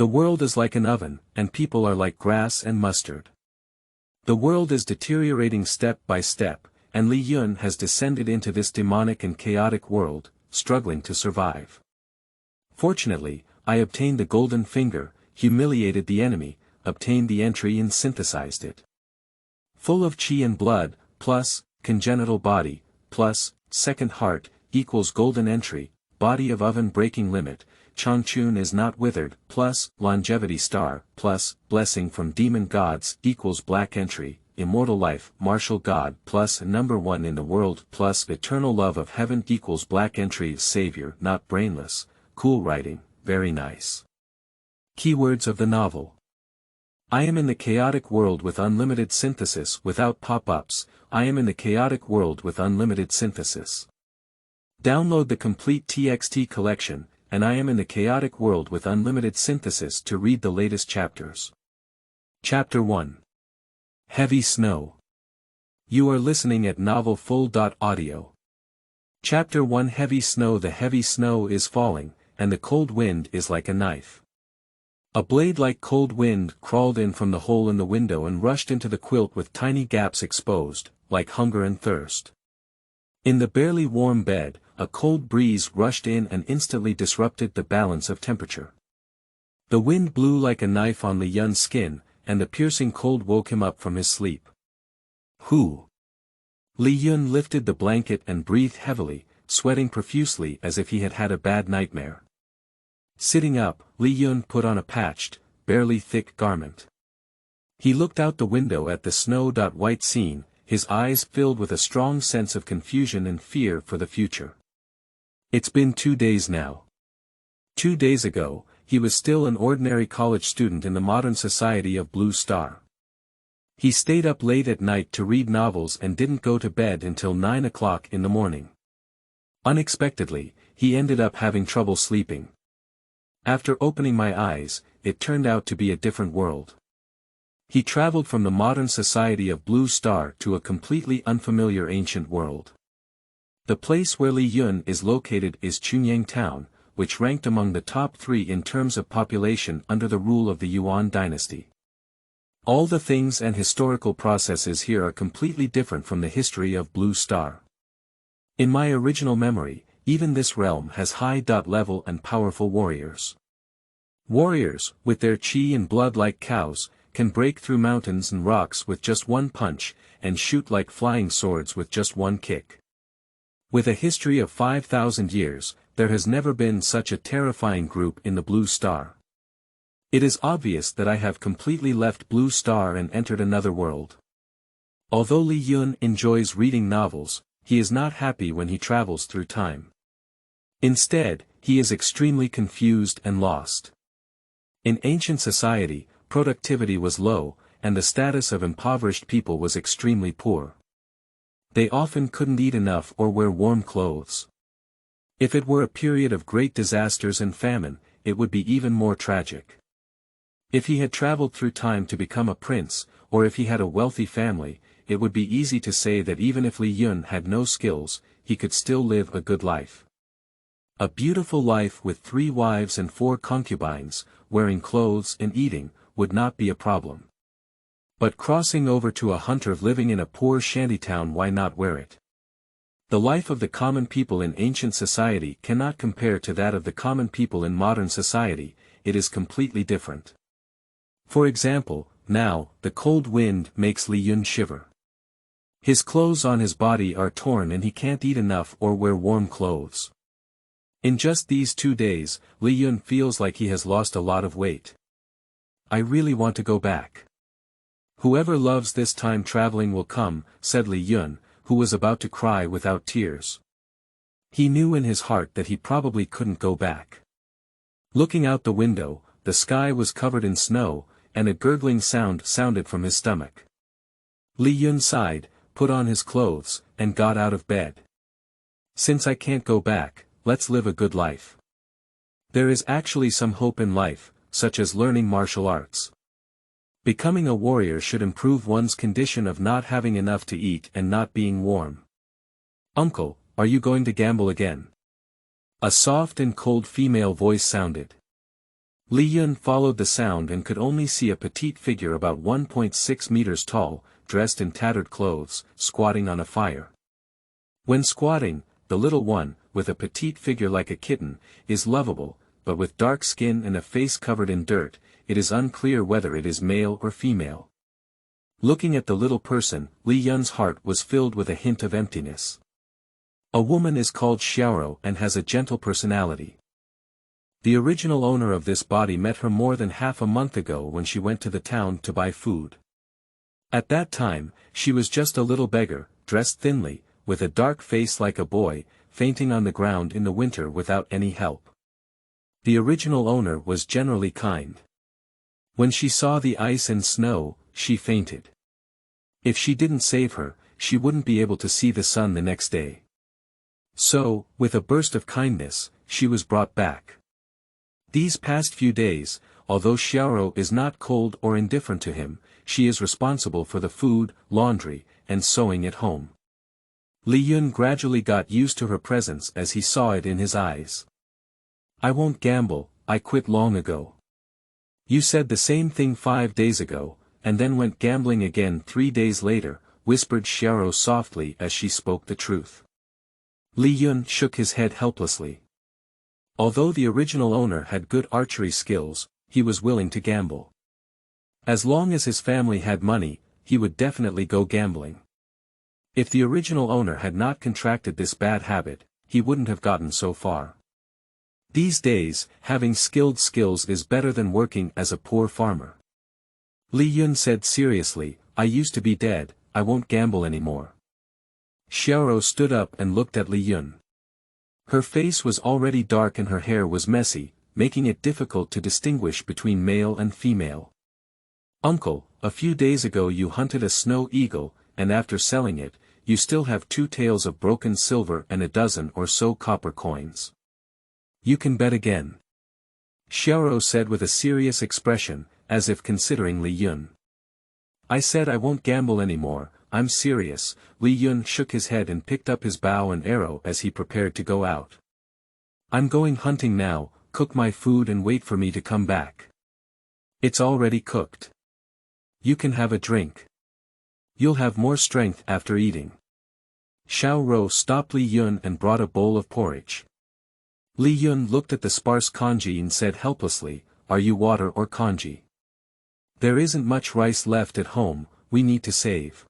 The world is like an oven, and people are like grass and mustard. The world is deteriorating step by step, and Li Yun has descended into this demonic and chaotic world, struggling to survive. Fortunately, I obtained the golden finger, humiliated the enemy, obtained the entry and synthesized it. Full of chi and blood, plus, congenital body, plus, second heart, equals golden entry, body of oven breaking limit, Changchun is not withered, plus, longevity star, plus, blessing from demon gods, equals black entry, immortal life, martial god, plus number 1 in the world, plus eternal love of heaven equals black entry savior not brainless, cool writing, very nice. Keywords of the novel. I am in the chaotic world with unlimited synthesis without pop-ups, I am in the chaotic world with unlimited synthesis. Download the complete TXT collection, and I am in the chaotic world with unlimited synthesis to read the latest chapters. Chapter 1. Heavy Snow. You are listening at novelfull.audio. Chapter 1 Heavy Snow. The heavy snow is falling, and the cold wind is like a knife. A blade-like cold wind crawled in from the hole in the window and rushed into the quilt with tiny gaps exposed, like hunger and thirst. In the barely warm bed, a cold breeze rushed in and instantly disrupted the balance of temperature. The wind blew like a knife on Li Yun's skin, and the piercing cold woke him up from his sleep. Who? Li Yun lifted the blanket and breathed heavily, sweating profusely as if he had had a bad nightmare. Sitting up, Li Yun put on a patched, barely thick garment. He looked out the window at the snow-white scene, his eyes filled with a strong sense of confusion and fear for the future. It's been 2 days now. 2 days ago, he was still an ordinary college student in the modern society of Blue Star. He stayed up late at night to read novels and didn't go to bed until 9 o'clock in the morning. Unexpectedly, he ended up having trouble sleeping. After opening my eyes, it turned out to be a different world. He traveled from the modern society of Blue Star to a completely unfamiliar ancient world. The place where Li Yun is located is Chunyang Town, which ranked among the top 3 in terms of population under the rule of the Yuan dynasty. All the things and historical processes here are completely different from the history of Blue Star. In my original memory, even this realm has high level and powerful warriors. Warriors, with their chi and blood like cows, can break through mountains and rocks with just one punch, and shoot like flying swords with just one kick. With a history of 5,000 years, there has never been such a terrifying group in the Blue Star. It is obvious that I have completely left Blue Star and entered another world. Although Li Yun enjoys reading novels, he is not happy when he travels through time. Instead, he is extremely confused and lost. In ancient society, productivity was low, and the status of impoverished people was extremely poor. They often couldn't eat enough or wear warm clothes. If it were a period of great disasters and famine, it would be even more tragic. If he had traveled through time to become a prince, or if he had a wealthy family, it would be easy to say that even if Li Yun had no skills, he could still live a good life. A beautiful life with 3 wives and 4 concubines, wearing clothes and eating, would not be a problem. But crossing over to a hunter living in a poor shantytown, why not wear it? The life of the common people in ancient society cannot compare to that of the common people in modern society, it is completely different. For example, now, the cold wind makes Li Yun shiver. His clothes on his body are torn and he can't eat enough or wear warm clothes. In just these 2 days, Li Yun feels like he has lost a lot of weight. I really want to go back. Whoever loves this time traveling will come, said Li Yun, who was about to cry without tears. He knew in his heart that he probably couldn't go back. Looking out the window, the sky was covered in snow, and a gurgling sound sounded from his stomach. Li Yun sighed, put on his clothes, and got out of bed. Since I can't go back, let's live a good life. There is actually some hope in life, such as learning martial arts. Becoming a warrior should improve one's condition of not having enough to eat and not being warm. Uncle, are you going to gamble again? A soft and cold female voice sounded. Li Yun followed the sound and could only see a petite figure about 1.6 meters tall, dressed in tattered clothes, squatting on a fire. When squatting, the little one, with a petite figure like a kitten, is lovable, but with dark skin and a face covered in dirt, it is unclear whether it is male or female. Looking at the little person, Li Yun's heart was filled with a hint of emptiness. A woman is called Xiaoro and has a gentle personality. The original owner of this body met her more than half a month ago when she went to the town to buy food. At that time, she was just a little beggar, dressed thinly, with a dark face like a boy, fainting on the ground in the winter without any help. The original owner was generally kind. When she saw the ice and snow, she fainted. If she didn't save her, she wouldn't be able to see the sun the next day. So, with a burst of kindness, she was brought back. These past few days, although Xiaoro is not cold or indifferent to him, she is responsible for the food, laundry, and sewing at home. Li Yun gradually got used to her presence as he saw it in his eyes. "I won't gamble, I quit long ago." "You said the same thing 5 days ago, and then went gambling again 3 days later," whispered Xiaoro softly as she spoke the truth. Li Yun shook his head helplessly. Although the original owner had good archery skills, he was willing to gamble. As long as his family had money, he would definitely go gambling. If the original owner had not contracted this bad habit, he wouldn't have gotten so far. These days, having skilled skills is better than working as a poor farmer. Li Yun said seriously, "I used to be dead, I won't gamble anymore." Xiaoro stood up and looked at Li Yun. Her face was already dark and her hair was messy, making it difficult to distinguish between male and female. "Uncle, a few days ago you hunted a snow eagle, and after selling it, you still have 2 taels of broken silver and a dozen or so copper coins. You can bet again," Xiaoro said with a serious expression, as if considering Li Yun. "I said I won't gamble anymore, I'm serious." Li Yun shook his head and picked up his bow and arrow as he prepared to go out. "I'm going hunting now, cook my food and wait for me to come back." "It's already cooked. You can have a drink. You'll have more strength after eating." Xiaoro stopped Li Yun and brought a bowl of porridge. Li Yun looked at the sparse congee and said helplessly, "Are you water or congee? There isn't much rice left at home, we need to save."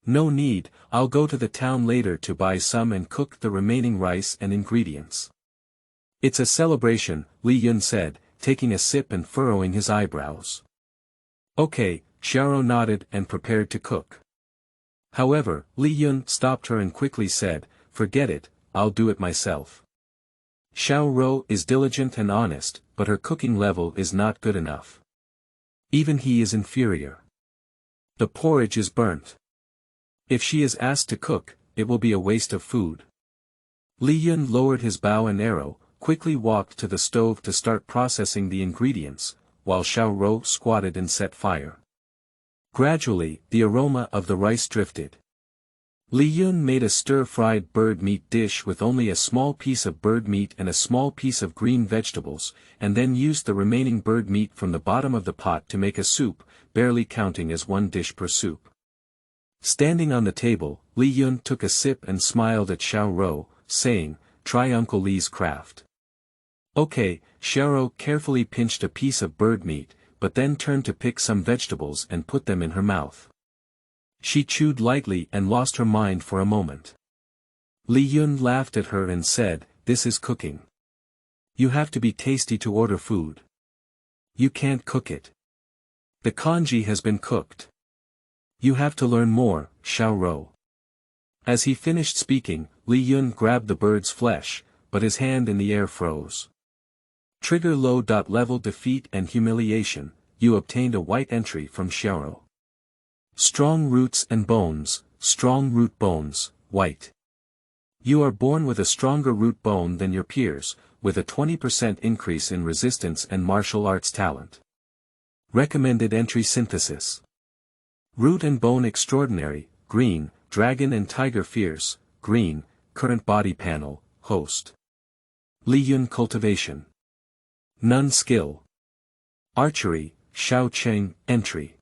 "No need, I'll go to the town later to buy some and cook the remaining rice and ingredients." "It's a celebration," Li Yun said, taking a sip and furrowing his eyebrows. "Okay," Xiaoro nodded and prepared to cook. However, Li Yun stopped her and quickly said, "Forget it, I'll do it myself." Xiaoro is diligent and honest, but her cooking level is not good enough. Even he is inferior. The porridge is burnt. If she is asked to cook, it will be a waste of food. Li Yun lowered his bow and arrow, quickly walked to the stove to start processing the ingredients, while Xiaoro squatted and set fire. Gradually, the aroma of the rice drifted. Li Yun made a stir-fried bird meat dish with only a small piece of bird meat and a small piece of green vegetables, and then used the remaining bird meat from the bottom of the pot to make a soup, barely counting as 1 dish per soup. Standing on the table, Li Yun took a sip and smiled at Xiaoro, saying, "Try Uncle Li's craft." "Okay," Xiaoro carefully pinched a piece of bird meat, but then turned to pick some vegetables and put them in her mouth. She chewed lightly and lost her mind for a moment. Li Yun laughed at her and said, "This is cooking. You have to be tasty to order food. You can't cook it. The congee has been cooked. You have to learn more, Xiaoro." As he finished speaking, Li Yun grabbed the bird's flesh, but his hand in the air froze. Trigger low. Level defeat and humiliation, you obtained a white entry from Xiaoro. Strong roots and bones, strong root bones, white. You are born with a stronger root bone than your peers, with a 20% increase in resistance and martial arts talent. Recommended entry synthesis. Root and bone extraordinary, green, dragon and tiger fierce, green, current body panel, host. Li Yun cultivation. None skill. Archery, Changchun, entry.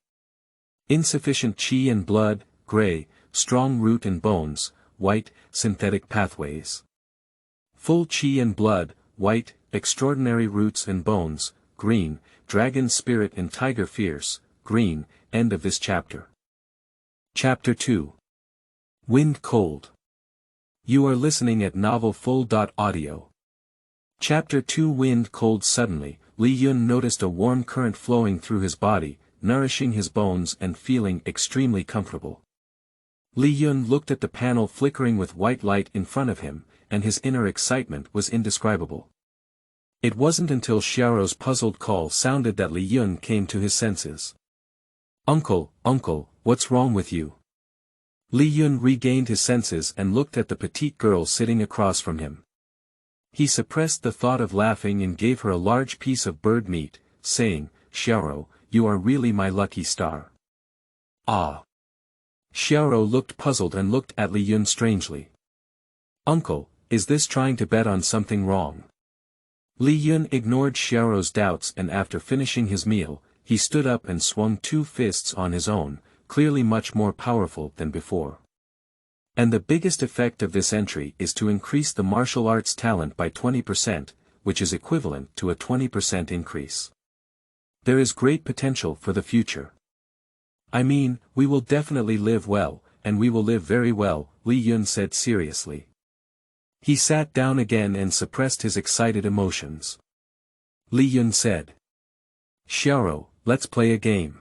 Insufficient qi and blood, gray, strong root and bones, white, synthetic pathways. Full qi and blood, white, extraordinary roots and bones, green, dragon spirit and tiger fierce, green, end of this chapter. Chapter 2. Wind cold. You are listening at novelfull.audio. Chapter 2. Wind cold. Suddenly, Li Yun noticed a warm current flowing through his body, nourishing his bones and feeling extremely comfortable. Li Yun looked at the panel flickering with white light in front of him, and his inner excitement was indescribable. It wasn't until Xiaorou's puzzled call sounded that Li Yun came to his senses. Uncle, what's wrong with you? Li Yun regained his senses and looked at the petite girl sitting across from him. He suppressed the thought of laughing and gave her a large piece of bird meat, saying, Xiaorou, you are really my lucky star. Ah. Xiaorou looked puzzled and looked at Li Yun strangely. Uncle, is this trying to bet on something wrong? Li Yun ignored Xiaorou's doubts and after finishing his meal, he stood up and swung 2 fists on his own, clearly much more powerful than before. And the biggest effect of this entry is to increase the martial arts talent by 20%, which is equivalent to a 20% increase. There is great potential for the future. I mean, we will definitely live well, and we will live very well, Li Yun said seriously. He sat down again and suppressed his excited emotions. Li Yun said. Xiaorou, let's play a game.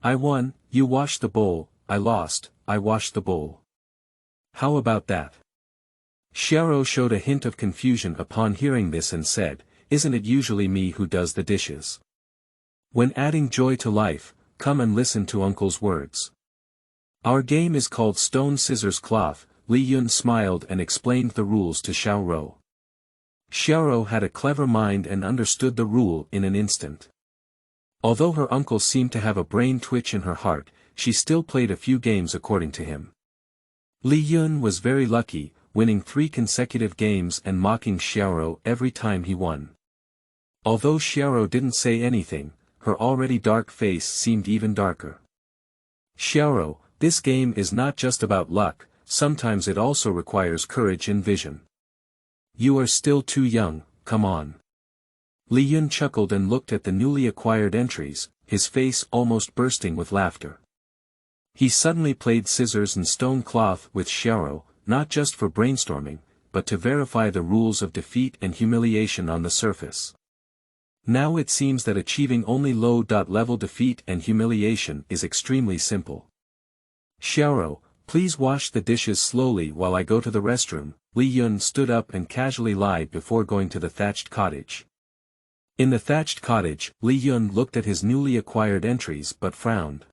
I won, you wash the bowl, I lost, I wash the bowl. How about that? Xiaorou showed a hint of confusion upon hearing this and said, isn't it usually me who does the dishes? When adding joy to life, come and listen to Uncle's words. Our game is called Stone Scissors Cloth. Li Yun smiled and explained the rules to Xiaorou. Xiaorou had a clever mind and understood the rule in an instant. Although her uncle seemed to have a brain twitch in her heart, she still played a few games according to him. Li Yun was very lucky, winning 3 consecutive games and mocking Xiaorou every time he won. Although Xiaorou didn't say anything, her already dark face seemed even darker. Xiaorou, this game is not just about luck, sometimes it also requires courage and vision. You are still too young, come on. Li Yun chuckled and looked at the newly acquired entries, his face almost bursting with laughter. He suddenly played scissors and stone cloth with Xiaorou, not just for brainstorming, but to verify the rules of defeat and humiliation on the surface. Now it seems that achieving only low-level defeat and humiliation is extremely simple. Xiaorou, please wash the dishes slowly while I go to the restroom. Li Yun stood up and casually lied before going to the thatched cottage. In the thatched cottage, Li Yun looked at his newly acquired entries but frowned.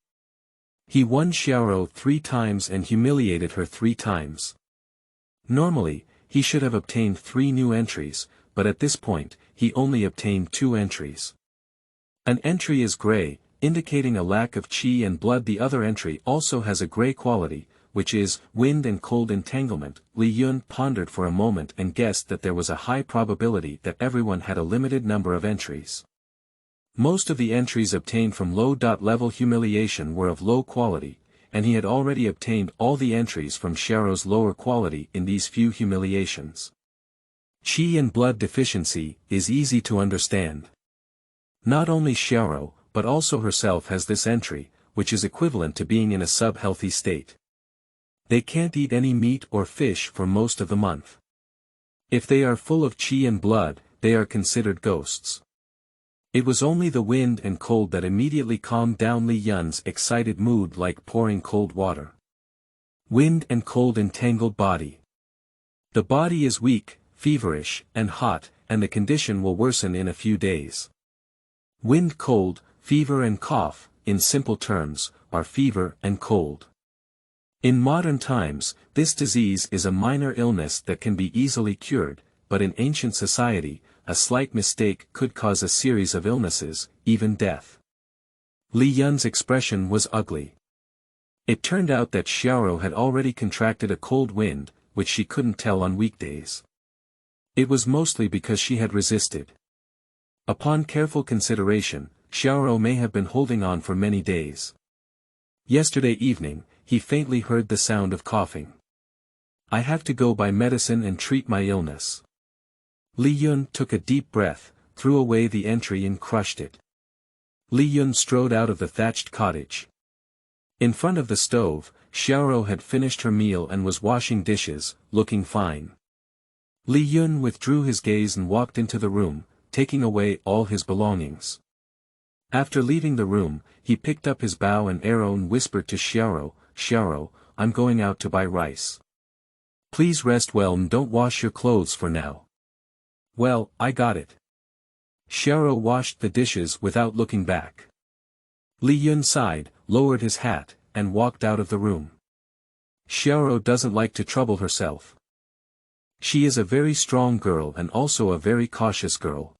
He won Xiaorou 3 times and humiliated her 3 times. Normally, he should have obtained 3 new entries, but at this point, he only obtained 2 entries. An entry is gray, indicating a lack of qi and blood. The other entry also has a gray quality, which is wind and cold entanglement. Li Yun pondered for a moment and guessed that there was a high probability that everyone had a limited number of entries. Most of the entries obtained from low-level humiliation were of low quality, and he had already obtained all the entries from Xiaorou's lower quality in these few humiliations. Qi and blood deficiency is easy to understand. Not only Xiaorou, but also herself has this entry, which is equivalent to being in a sub-healthy state. They can't eat any meat or fish for most of the month. If they are full of qi and blood, they are considered ghosts. It was only the wind and cold that immediately calmed down Li Yun's excited mood like pouring cold water. Wind and cold entangled body. The body is weak, feverish, and hot, and the condition will worsen in a few days. Wind cold, fever and cough, in simple terms, are fever and cold. In modern times, this disease is a minor illness that can be easily cured, but in ancient society, a slight mistake could cause a series of illnesses, even death. Li Yun's expression was ugly. It turned out that Xiaorou had already contracted a cold wind, which she couldn't tell on weekdays. It was mostly because she had resisted. Upon careful consideration, Xiaoro may have been holding on for many days. Yesterday evening, he faintly heard the sound of coughing. I have to go buy medicine and treat my illness. Li Yun took a deep breath, threw away the entry and crushed it. Li Yun strode out of the thatched cottage. In front of the stove, Xiaoro had finished her meal and was washing dishes, looking fine. Li Yun withdrew his gaze and walked into the room, taking away all his belongings. After leaving the room, he picked up his bow and arrow and whispered to Xiaoro, "Xiaoro, I'm going out to buy rice. Please rest well and don't wash your clothes for now." "Well, I got it." Xiaoro washed the dishes without looking back. Li Yun sighed, lowered his hat, and walked out of the room. Xiaoro doesn't like to trouble herself. She is a very strong girl and also a very cautious girl.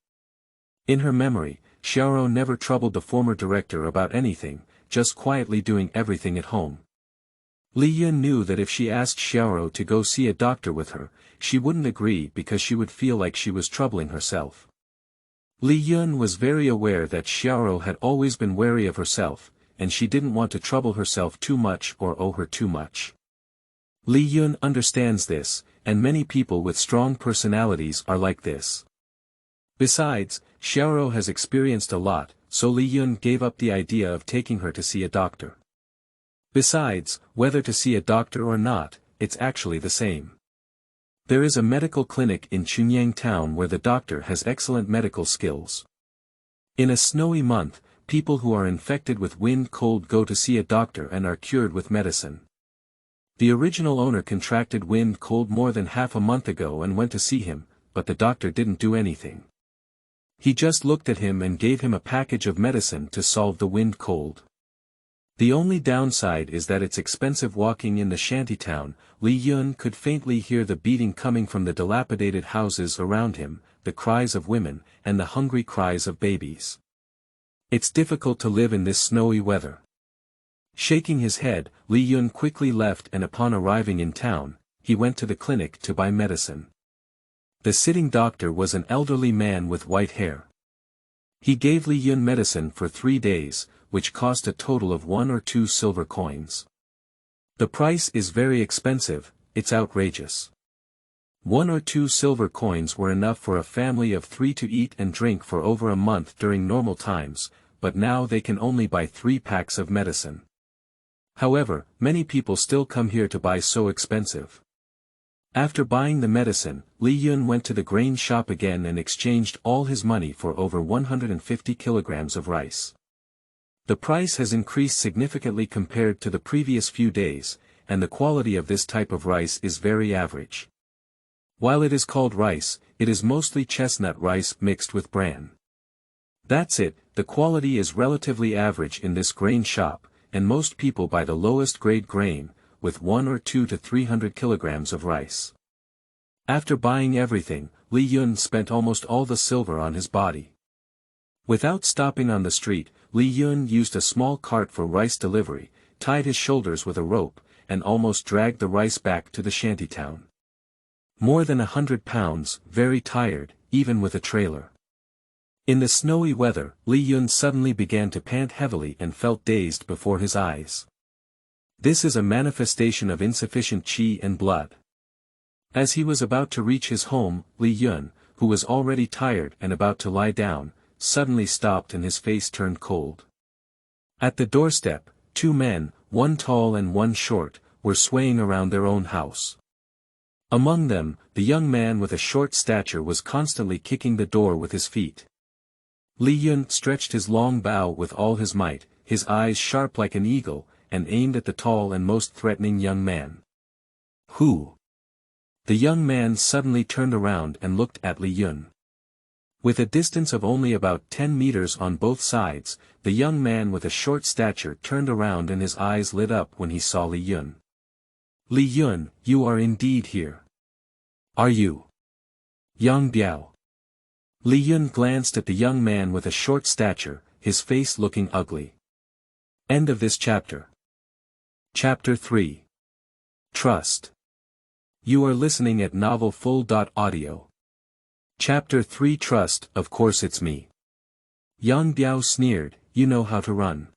In her memory, Xiaoro never troubled the former director about anything, just quietly doing everything at home. Li Yun knew that if she asked Xiaoro to go see a doctor with her, she wouldn't agree because she would feel like she was troubling herself. Li Yun was very aware that Xiaoro had always been wary of herself, and she didn't want to trouble herself too much or owe her too much. Li Yun understands this, and many people with strong personalities are like this. Besides, Xiaoro has experienced a lot, so Li Yun gave up the idea of taking her to see a doctor. Besides, whether to see a doctor or not, it's actually the same. There is a medical clinic in Chunyang town where the doctor has excellent medical skills. In a snowy month, people who are infected with wind cold go to see a doctor and are cured with medicine. The original owner contracted wind cold more than half a month ago and went to see him, but the doctor didn't do anything. He just looked at him and gave him a package of medicine to solve the wind cold. The only downside is that it's expensive. Walking in the shantytown, Li Yun could faintly hear the beating coming from the dilapidated houses around him, the cries of women, and the hungry cries of babies. It's difficult to live in this snowy weather. Shaking his head, Li Yun quickly left, and upon arriving in town, he went to the clinic to buy medicine. The sitting doctor was an elderly man with white hair. He gave Li Yun medicine for 3 days, which cost a total of 1 or 2 silver coins. The price is very expensive, it's outrageous. 1 or 2 silver coins were enough for a family of 3 to eat and drink for over a month during normal times, but now they can only buy 3 packs of medicine. However, many people still come here to buy so expensive. After buying the medicine, Li Yun went to the grain shop again and exchanged all his money for over 150 kilograms of rice. The price has increased significantly compared to the previous few days, and the quality of this type of rice is very average. While it is called rice, it is mostly chestnut rice mixed with bran. That's it, the quality is relatively average in this grain shop, and most people buy the lowest grade grain, with 1 or 2 to 300 kilograms of rice. After buying everything, Li Yun spent almost all the silver on his body. Without stopping on the street, Li Yun used a small cart for rice delivery, tied his shoulders with a rope, and almost dragged the rice back to the shantytown. More than 100 pounds, very tired, even with a trailer. In the snowy weather, Li Yun suddenly began to pant heavily and felt dazed before his eyes. This is a manifestation of insufficient qi and blood. As he was about to reach his home, Li Yun, who was already tired and about to lie down, suddenly stopped and his face turned cold. At the doorstep, 2 men, one tall and one short, were swaying around their own house. Among them, the young man with a short stature was constantly kicking the door with his feet. Li Yun stretched his long bow with all his might, his eyes sharp like an eagle, and aimed at the tall and most threatening young man. "Who?" The young man suddenly turned around and looked at Li Yun. With a distance of only about 10 meters on both sides, the young man with a short stature turned around and his eyes lit up when he saw Li Yun. "Li Yun, you are indeed here. Are you Yang Biao?" Li Yun glanced at the young man with a short stature, his face looking ugly. End of this chapter. Chapter 3. Trust. You are listening at novelfull.audio. Chapter 3 Trust, of course it's me. Yang Biao sneered, you know how to run.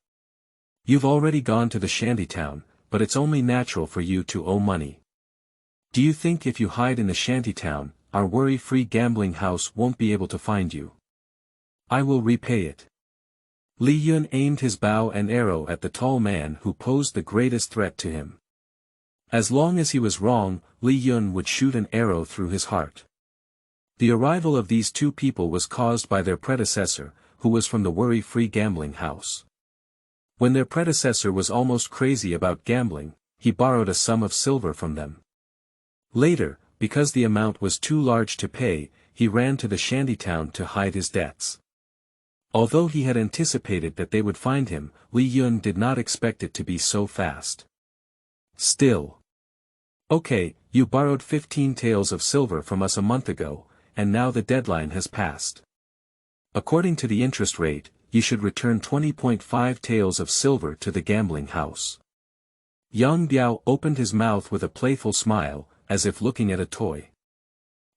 You've already gone to the shantytown, but it's only natural for you to owe money. Do you think if you hide in the shantytown, our worry-free gambling house won't be able to find you? I will repay it. Li Yun aimed his bow and arrow at the tall man who posed the greatest threat to him. As long as he was wrong, Li Yun would shoot an arrow through his heart. The arrival of these two people was caused by their predecessor, who was from the worry-free gambling house. When their predecessor was almost crazy about gambling, he borrowed a sum of silver from them. Later, because the amount was too large to pay, he ran to the shantytown to hide his debts. Although he had anticipated that they would find him, Li Yun did not expect it to be so fast. Still. Okay, you borrowed 15 taels of silver from us a month ago, and now the deadline has passed. According to the interest rate, you should return 20.5 taels of silver to the gambling house. Yang Biao opened his mouth with a playful smile, as if looking at a toy.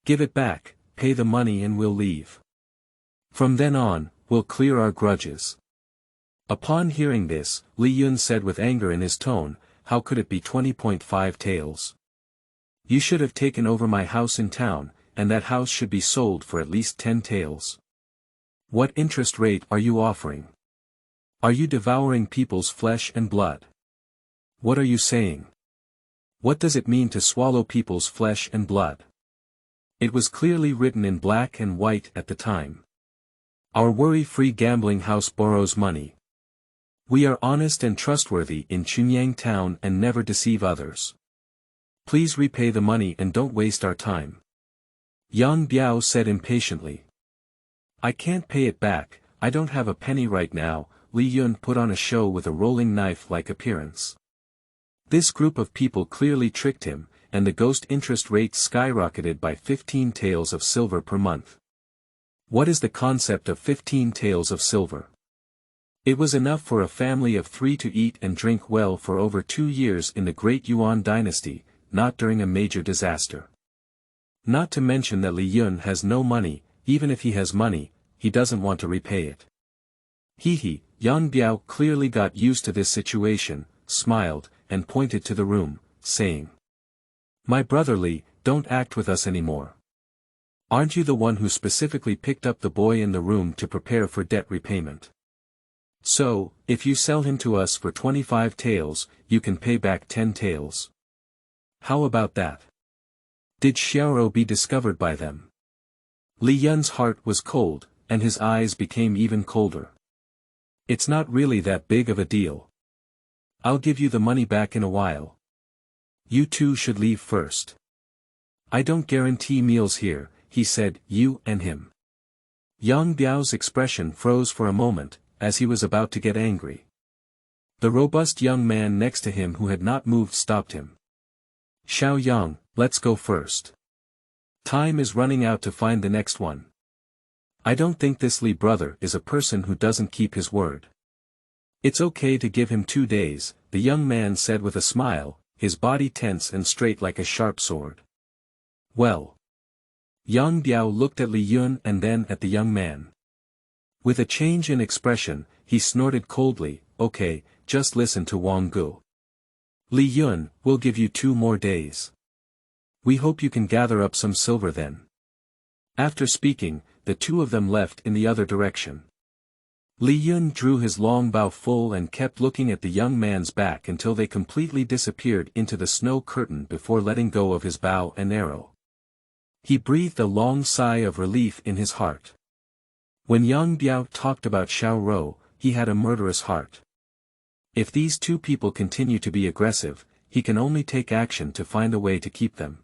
Give it back, pay the money and we'll leave. From then on, we'll clear our grudges. Upon hearing this, Li Yun said with anger in his tone, how could it be 20.5 taels? You should have taken over my house in town, and that house should be sold for at least 10 taels. What interest rate are you offering? Are you devouring people's flesh and blood? What are you saying? What does it mean to swallow people's flesh and blood? It was clearly written in black and white at the time. Our worry-free gambling house borrows money. We are honest and trustworthy in Chunyang town and never deceive others. Please repay the money and don't waste our time. Yang Biao said impatiently. I can't pay it back, I don't have a penny right now. Li Yun put on a show with a rolling knife-like appearance. This group of people clearly tricked him, and the ghost interest rate skyrocketed by 15 taels of silver per month. What is the concept of 15 taels of silver? It was enough for a family of 3 to eat and drink well for over 2 years in the Great Yuan dynasty, not during a major disaster. Not to mention that Li Yun has no money. Even if he has money, he doesn't want to repay it. He, Yang Biao clearly got used to this situation, smiled, and pointed to the room, saying. My brother Li, don't act with us anymore. Aren't you the one who specifically picked up the boy in the room to prepare for debt repayment? So, if you sell him to us for 25 taels, you can pay back 10 taels. How about that? Did Xiaoro be discovered by them? Li Yun's heart was cold, and his eyes became even colder. It's not really that big of a deal. I'll give you the money back in a while. You two should leave first. I don't guarantee meals here, he said, you and him. Yang Biao's expression froze for a moment, as he was about to get angry. The robust young man next to him who had not moved stopped him. Xiao Yang, let's go first. Time is running out to find the next one. I don't think this Li brother is a person who doesn't keep his word. It's okay to give him 2 days, the young man said with a smile, his body tense and straight like a sharp sword. Well. Yang Biao looked at Li Yun and then at the young man. With a change in expression, he snorted coldly, okay, just listen to Wang Gu. Li Yun, we'll give you 2 more days. We hope you can gather up some silver then. After speaking, the two of them left in the other direction. Li Yun drew his long bow full and kept looking at the young man's back until they completely disappeared into the snow curtain before letting go of his bow and arrow. He breathed a long sigh of relief in his heart. When Yang Biao talked about Xiaoro, he had a murderous heart. If these two people continue to be aggressive, he can only take action to find a way to keep them.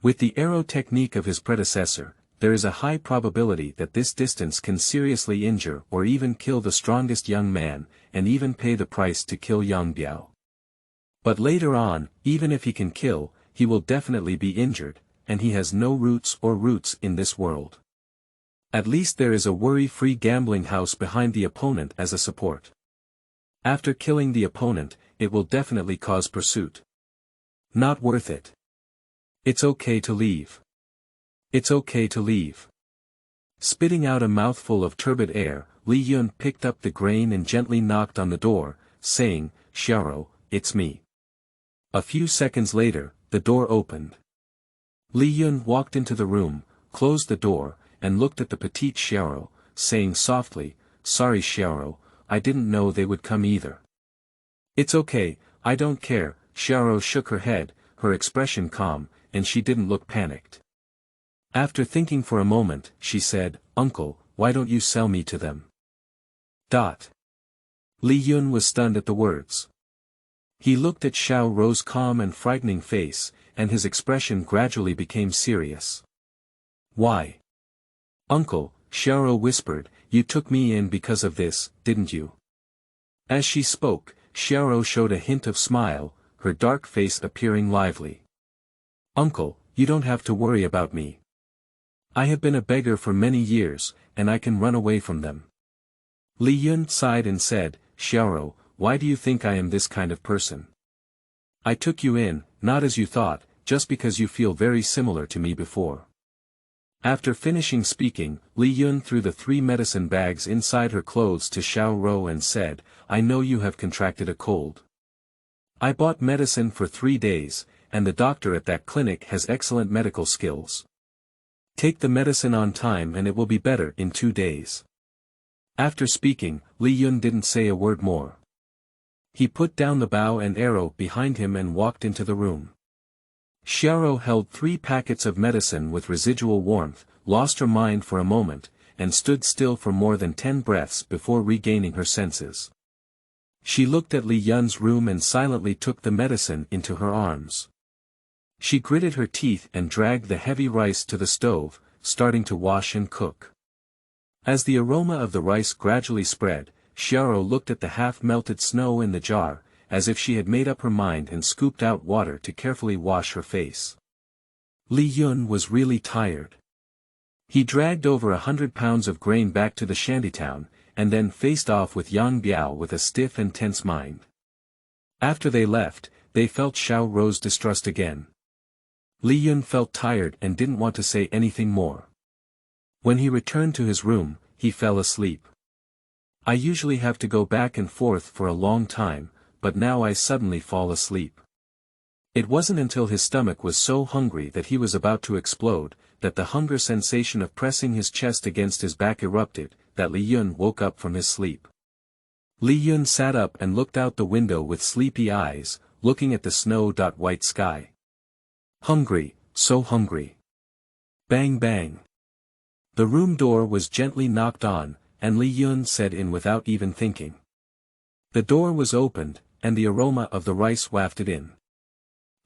With the arrow technique of his predecessor, there is a high probability that this distance can seriously injure or even kill the strongest young man, and even pay the price to kill Yang Biao. But later on, even if he can kill, he will definitely be injured, and he has no roots in this world. At least there is a worry-free gambling house behind the opponent as a support. After killing the opponent, it will definitely cause pursuit. Not worth it. It's okay to leave. It's okay to leave. Spitting out a mouthful of turbid air, Li Yun picked up the grain and gently knocked on the door, saying, "Xiaoro, it's me." A few seconds later, the door opened. Li Yun walked into the room, closed the door, and looked at the petite Xiaoro, saying softly, "Sorry Xiaoro, I didn't know they would come either." "It's okay, I don't care." Xiaoro shook her head, her expression calm, and she didn't look panicked. After thinking for a moment, she said, "Uncle, why don't you sell me to them?" Li Yun was stunned at the words. He looked at Xiaoro's calm and frightening face, and his expression gradually became serious. "Why? Uncle," Xiaoro whispered, "you took me in because of this, didn't you?" As she spoke, Xiaoro showed a hint of smile, her dark face appearing lively. "Uncle, you don't have to worry about me. I have been a beggar for many years, and I can run away from them." Li Yun sighed and said, "Xiaoro, why do you think I am this kind of person? I took you in, not as you thought, just because you feel very similar to me before." After finishing speaking, Li Yun threw the 3 medicine bags inside her clothes to Xiaoro and said, "I know you have contracted a cold. I bought medicine for 3 days, and the doctor at that clinic has excellent medical skills. Take the medicine on time and it will be better in 2 days." After speaking, Li Yun didn't say a word more. He put down the bow and arrow behind him and walked into the room. Xiaoro held 3 packets of medicine with residual warmth, lost her mind for a moment, and stood still for more than 10 breaths before regaining her senses. She looked at Li Yun's room and silently took the medicine into her arms. She gritted her teeth and dragged the heavy rice to the stove, starting to wash and cook. As the aroma of the rice gradually spread, Xiaoro looked at the half-melted snow in the jar, as if she had made up her mind and scooped out water to carefully wash her face. Li Yun was really tired. He dragged over 100 pounds of grain back to the shantytown, and then faced off with Yang Biao with a stiff and tense mind. After they left, they felt Xiaoro's distrust again. Li Yun felt tired and didn't want to say anything more. When he returned to his room, he fell asleep. "I usually have to go back and forth for a long time, but now I suddenly fall asleep." It wasn't until his stomach was so hungry that he was about to explode, that the hunger sensation of pressing his chest against his back erupted, that Li Yun woke up from his sleep. Li Yun sat up and looked out the window with sleepy eyes, looking at the snow-white sky. Hungry, so hungry. Bang bang. The room door was gently knocked on, and Li Yun said in without even thinking. The door was opened, and the aroma of the rice wafted in.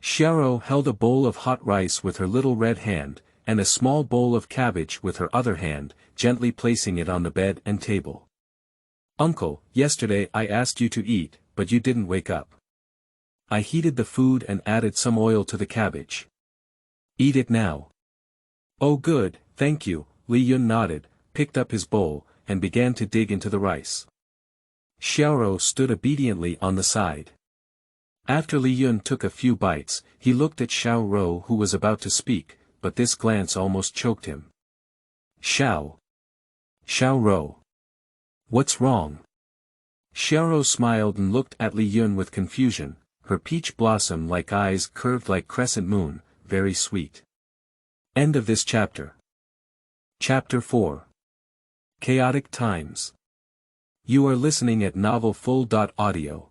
Xiaoro held a bowl of hot rice with her little red hand, and a small bowl of cabbage with her other hand, gently placing it on the bed and table. "Uncle, yesterday I asked you to eat, but you didn't wake up. I heated the food and added some oil to the cabbage. Eat it now." "Oh good, thank you," Li Yun nodded, picked up his bowl, and began to dig into the rice. Xiaoro stood obediently on the side. After Li Yun took a few bites, he looked at Xiaoro who was about to speak, but this glance almost choked him. Xiaoro. What's wrong?" Xiaoro smiled and looked at Li Yun with confusion, her peach blossom-like eyes curved like crescent moon, very sweet. End of this chapter. Chapter 4. Chaotic Times. You are listening at novelfull.audio.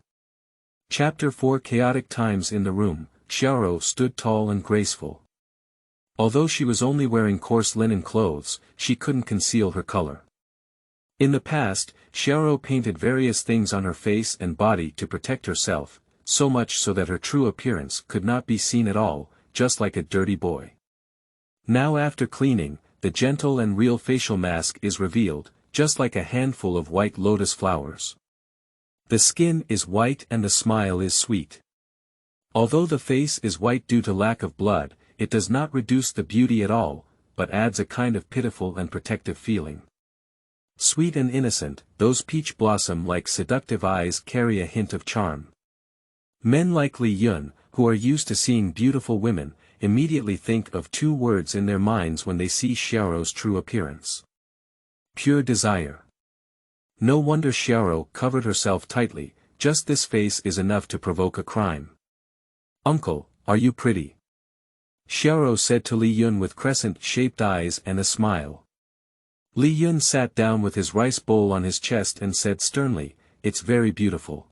Chapter 4. Chaotic Times. In the room, Xiaoro stood tall and graceful. Although she was only wearing coarse linen clothes, she couldn't conceal her color. In the past, Xiaoro painted various things on her face and body to protect herself, so much so that her true appearance could not be seen at all, just like a dirty boy. Now after cleaning, the gentle and real facial mask is revealed, just like a handful of white lotus flowers. The skin is white and the smile is sweet. Although the face is white due to lack of blood, it does not reduce the beauty at all, but adds a kind of pitiful and protective feeling. Sweet and innocent, those peach blossom-like seductive eyes carry a hint of charm. Men like Li Yun, who are used to seeing beautiful women, immediately think of 2 words in their minds when they see Xiaoro's true appearance. Pure desire. No wonder Xiaoro covered herself tightly, just this face is enough to provoke a crime. Uncle, are you pretty? Xiaoro said to Li Yun with crescent-shaped eyes and a smile. Li Yun sat down with his rice bowl on his chest and said sternly, "It's very beautiful.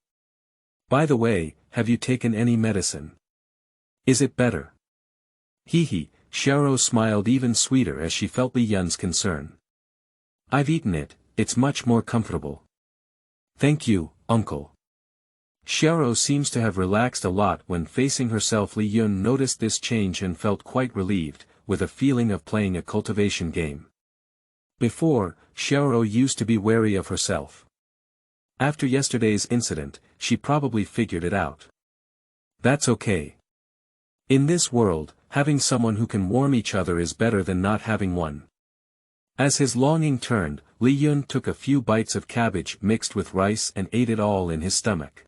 By the way, have you taken any medicine? Is it better?" Hee, Xiaoro smiled even sweeter as she felt Li Yun's concern. "I've eaten it, it's much more comfortable." "Thank you, uncle." Xiaoro seems to have relaxed a lot when facing herself. Li Yun noticed this change and felt quite relieved, with a feeling of playing a cultivation game. Before, Xiaoro used to be wary of herself. After yesterday's incident, she probably figured it out. That's okay. In this world, having someone who can warm each other is better than not having one. As his longing turned, Li Yun took a few bites of cabbage mixed with rice and ate it all in his stomach.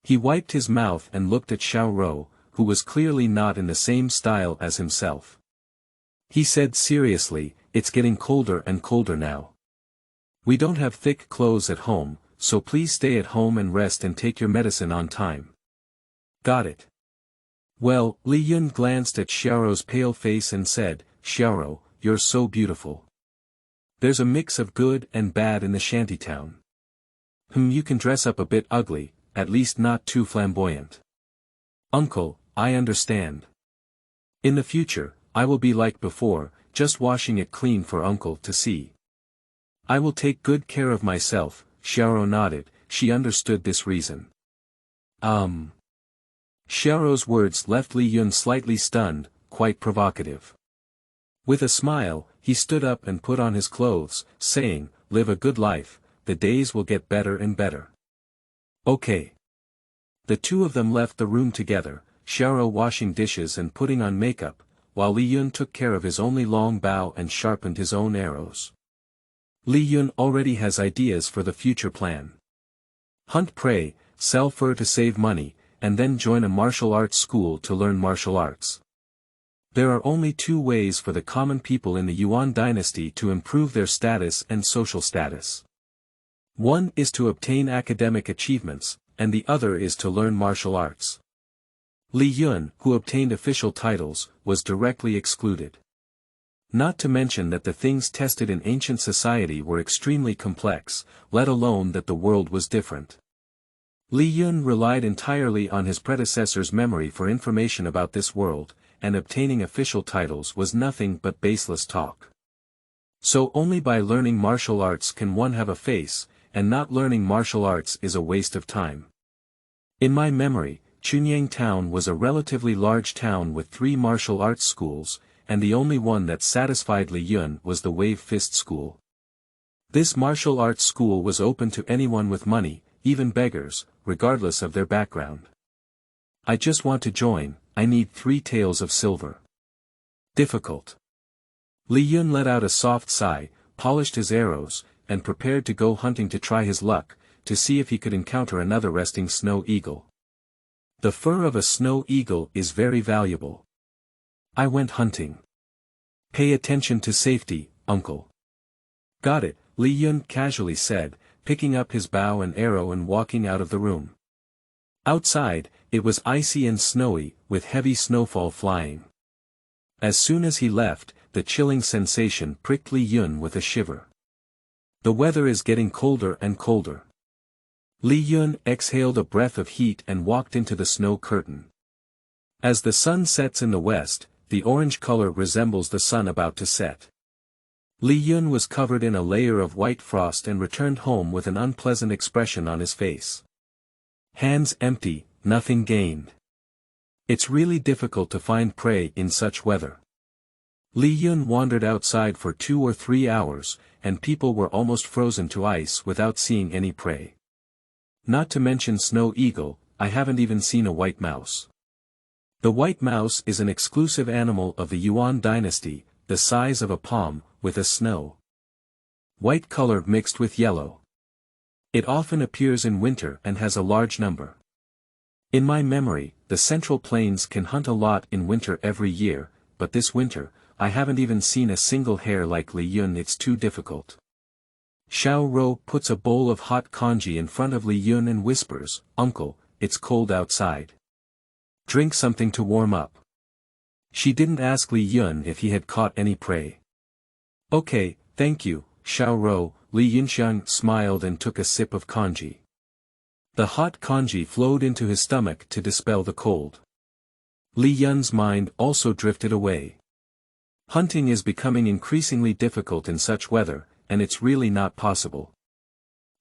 He wiped his mouth and looked at Xiaoro, who was clearly not in the same style as himself. He said seriously, "It's getting colder and colder now. We don't have thick clothes at home, so please stay at home and rest and take your medicine on time." "Got it." Well, Li Yun glanced at Xiaoro's pale face and said, "Xiaoro, you're so beautiful. There's a mix of good and bad in the shantytown. You can dress up a bit ugly, at least not too flamboyant." "Uncle, I understand. In the future, I will be like before, just washing it clean for uncle to see." "I will take good care of myself," Xiaoro nodded, she understood this reason. Xiaoro's words left Li Yun slightly stunned, quite provocative. With a smile, he stood up and put on his clothes, saying, "Live a good life, the days will get better and better." "Okay." The two of them left the room together, Xiaoro washing dishes and putting on makeup, while Li Yun took care of his only long bow and sharpened his own arrows. Li Yun already has ideas for the future plan. Hunt prey, sell fur to save money, and then join a martial arts school to learn martial arts. There are only two ways for the common people in the Yuan dynasty to improve their status and social status. One is to obtain academic achievements, and the other is to learn martial arts. Li Yun, who obtained official titles, was directly excluded. Not to mention that the things tested in ancient society were extremely complex, let alone that the world was different. Li Yun relied entirely on his predecessor's memory for information about this world, and obtaining official titles was nothing but baseless talk. So only by learning martial arts can one have a face, and not learning martial arts is a waste of time. In my memory, Chunyang town was a relatively large town with 3 martial arts schools, and the only one that satisfied Li Yun was the Wave Fist School. This martial arts school was open to anyone with money, even beggars, regardless of their background. "I just want to join, I need 3 taels of silver." Difficult. Li Yun let out a soft sigh, polished his arrows, and prepared to go hunting to try his luck, to see if he could encounter another resting snow eagle. The fur of a snow eagle is very valuable. "I went hunting." "Pay attention to safety, uncle." "Got it," Li Yun casually said, picking up his bow and arrow and walking out of the room. Outside, it was icy and snowy, with heavy snowfall flying. As soon as he left, the chilling sensation pricked Li Yun with a shiver. The weather is getting colder and colder. Li Yun exhaled a breath of heat and walked into the snow curtain. As the sun sets in the west, the orange color resembles the sun about to set. Li Yun was covered in a layer of white frost and returned home with an unpleasant expression on his face. Hands empty, nothing gained. It's really difficult to find prey in such weather. Li Yun wandered outside for 2 or 3 hours, and people were almost frozen to ice without seeing any prey. Not to mention snow eagle, I haven't even seen a white mouse. The white mouse is an exclusive animal of the Yuan dynasty, the size of a palm, with a snow white color mixed with yellow. It often appears in winter and has a large number. In my memory, the Central Plains can hunt a lot in winter every year, but this winter, I haven't even seen a single hare like Li Yun. It's too difficult. Xiao Rou puts a bowl of hot congee in front of Li Yun and whispers, "Uncle, it's cold outside. Drink something to warm up." She didn't ask Li Yun if he had caught any prey. "Okay, thank you, Xiao Rou." Li Yunxiang smiled and took a sip of congee. The hot congee flowed into his stomach to dispel the cold. Li Yun's mind also drifted away. Hunting is becoming increasingly difficult in such weather, and it's really not possible.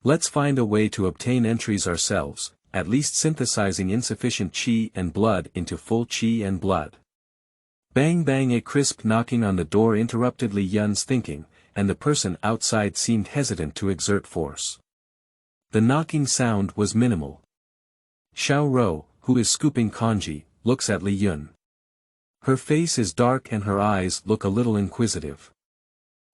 Let's find a way to obtain entries ourselves, at least synthesizing insufficient qi and blood into full qi and blood. Bang bang, a crisp knocking on the door interrupted Li Yun's thinking, and the person outside seemed hesitant to exert force. The knocking sound was minimal. Xiao Rou, who is scooping congee, looks at Li Yun. Her face is dark and her eyes look a little inquisitive.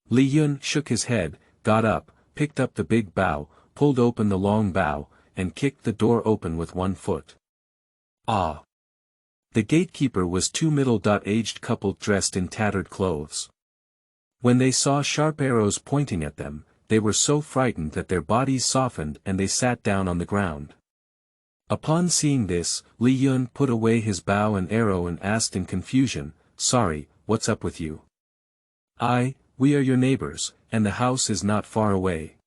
Li Yun shook his head, got up, picked up the big bough, pulled open the long bough, and kicked the door open with one foot. Ah! The gatekeeper was two middle-aged couple dressed in tattered clothes. When they saw sharp arrows pointing at them, they were so frightened that their bodies softened and they sat down on the ground. Upon seeing this, Li Yun put away his bow and arrow and asked in confusion, "Sorry, what's up with you?" We are your neighbors, and the house is not far away."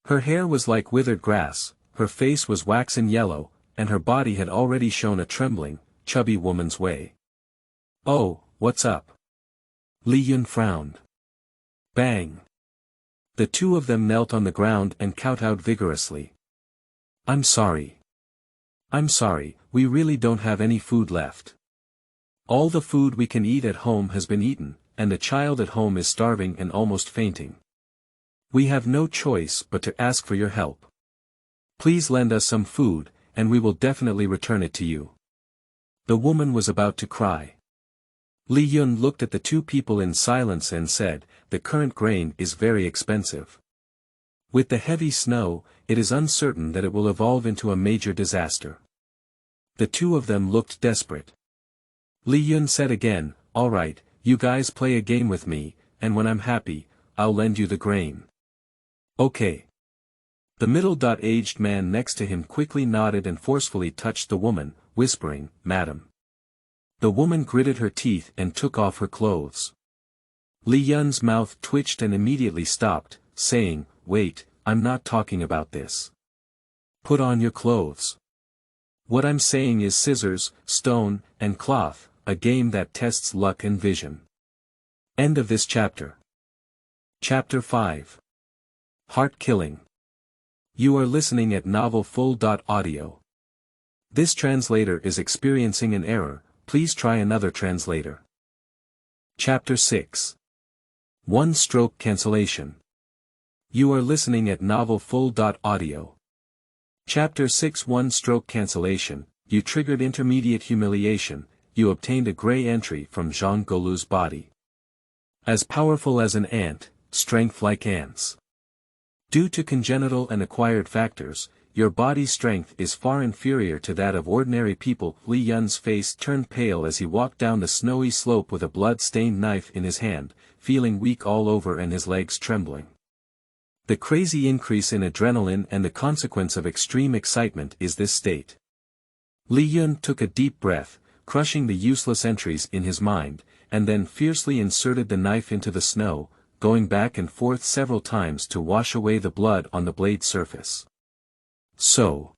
Her hair was like withered grass, her face was waxen yellow, and her body had already shown a trembling, chubby woman's way. "Oh, what's up?" Li Yun frowned. Bang! The two of them knelt on the ground and kowtowed vigorously. I'm sorry, we really don't have any food left. All the food we can eat at home has been eaten, and the child at home is starving and almost fainting. We have no choice but to ask for your help. Please lend us some food, and we will definitely return it to you." The woman was about to cry. Li Yun looked at the two people in silence and said, "The current grain is very expensive. With the heavy snow, it is uncertain that it will evolve into a major disaster." The two of them looked desperate. Li Yun said again, "All right, you guys play a game with me, and when I'm happy, I'll lend you the grain." "Okay." The middle-aged man next to him quickly nodded and forcefully touched the woman, whispering, "Madam." The woman gritted her teeth and took off her clothes. Li Yun's mouth twitched and immediately stopped, saying, "Wait, I'm not talking about this. Put on your clothes. What I'm saying is scissors, stone, and cloth, a game that tests luck and vision." End of this chapter. Chapter 5. Heart Killing. You are listening at novelfull.audio. This translator is experiencing an error, please try another translator. Chapter 6. One-stroke cancellation. You are listening at novelfull.audio. Chapter 6. One-stroke cancellation. You triggered intermediate humiliation, you obtained a gray entry from Zhang Golu's body. As powerful as an ant, strength like ants. Due to congenital and acquired factors, your body's strength is far inferior to that of ordinary people. Li Yun's face turned pale as he walked down the snowy slope with a blood-stained knife in his hand, feeling weak all over and his legs trembling. The crazy increase in adrenaline and the consequence of extreme excitement is this state. Li Yun took a deep breath, crushing the useless entries in his mind, and then fiercely inserted the knife into the snow, going back and forth several times to wash away the blood on the blade surface. So,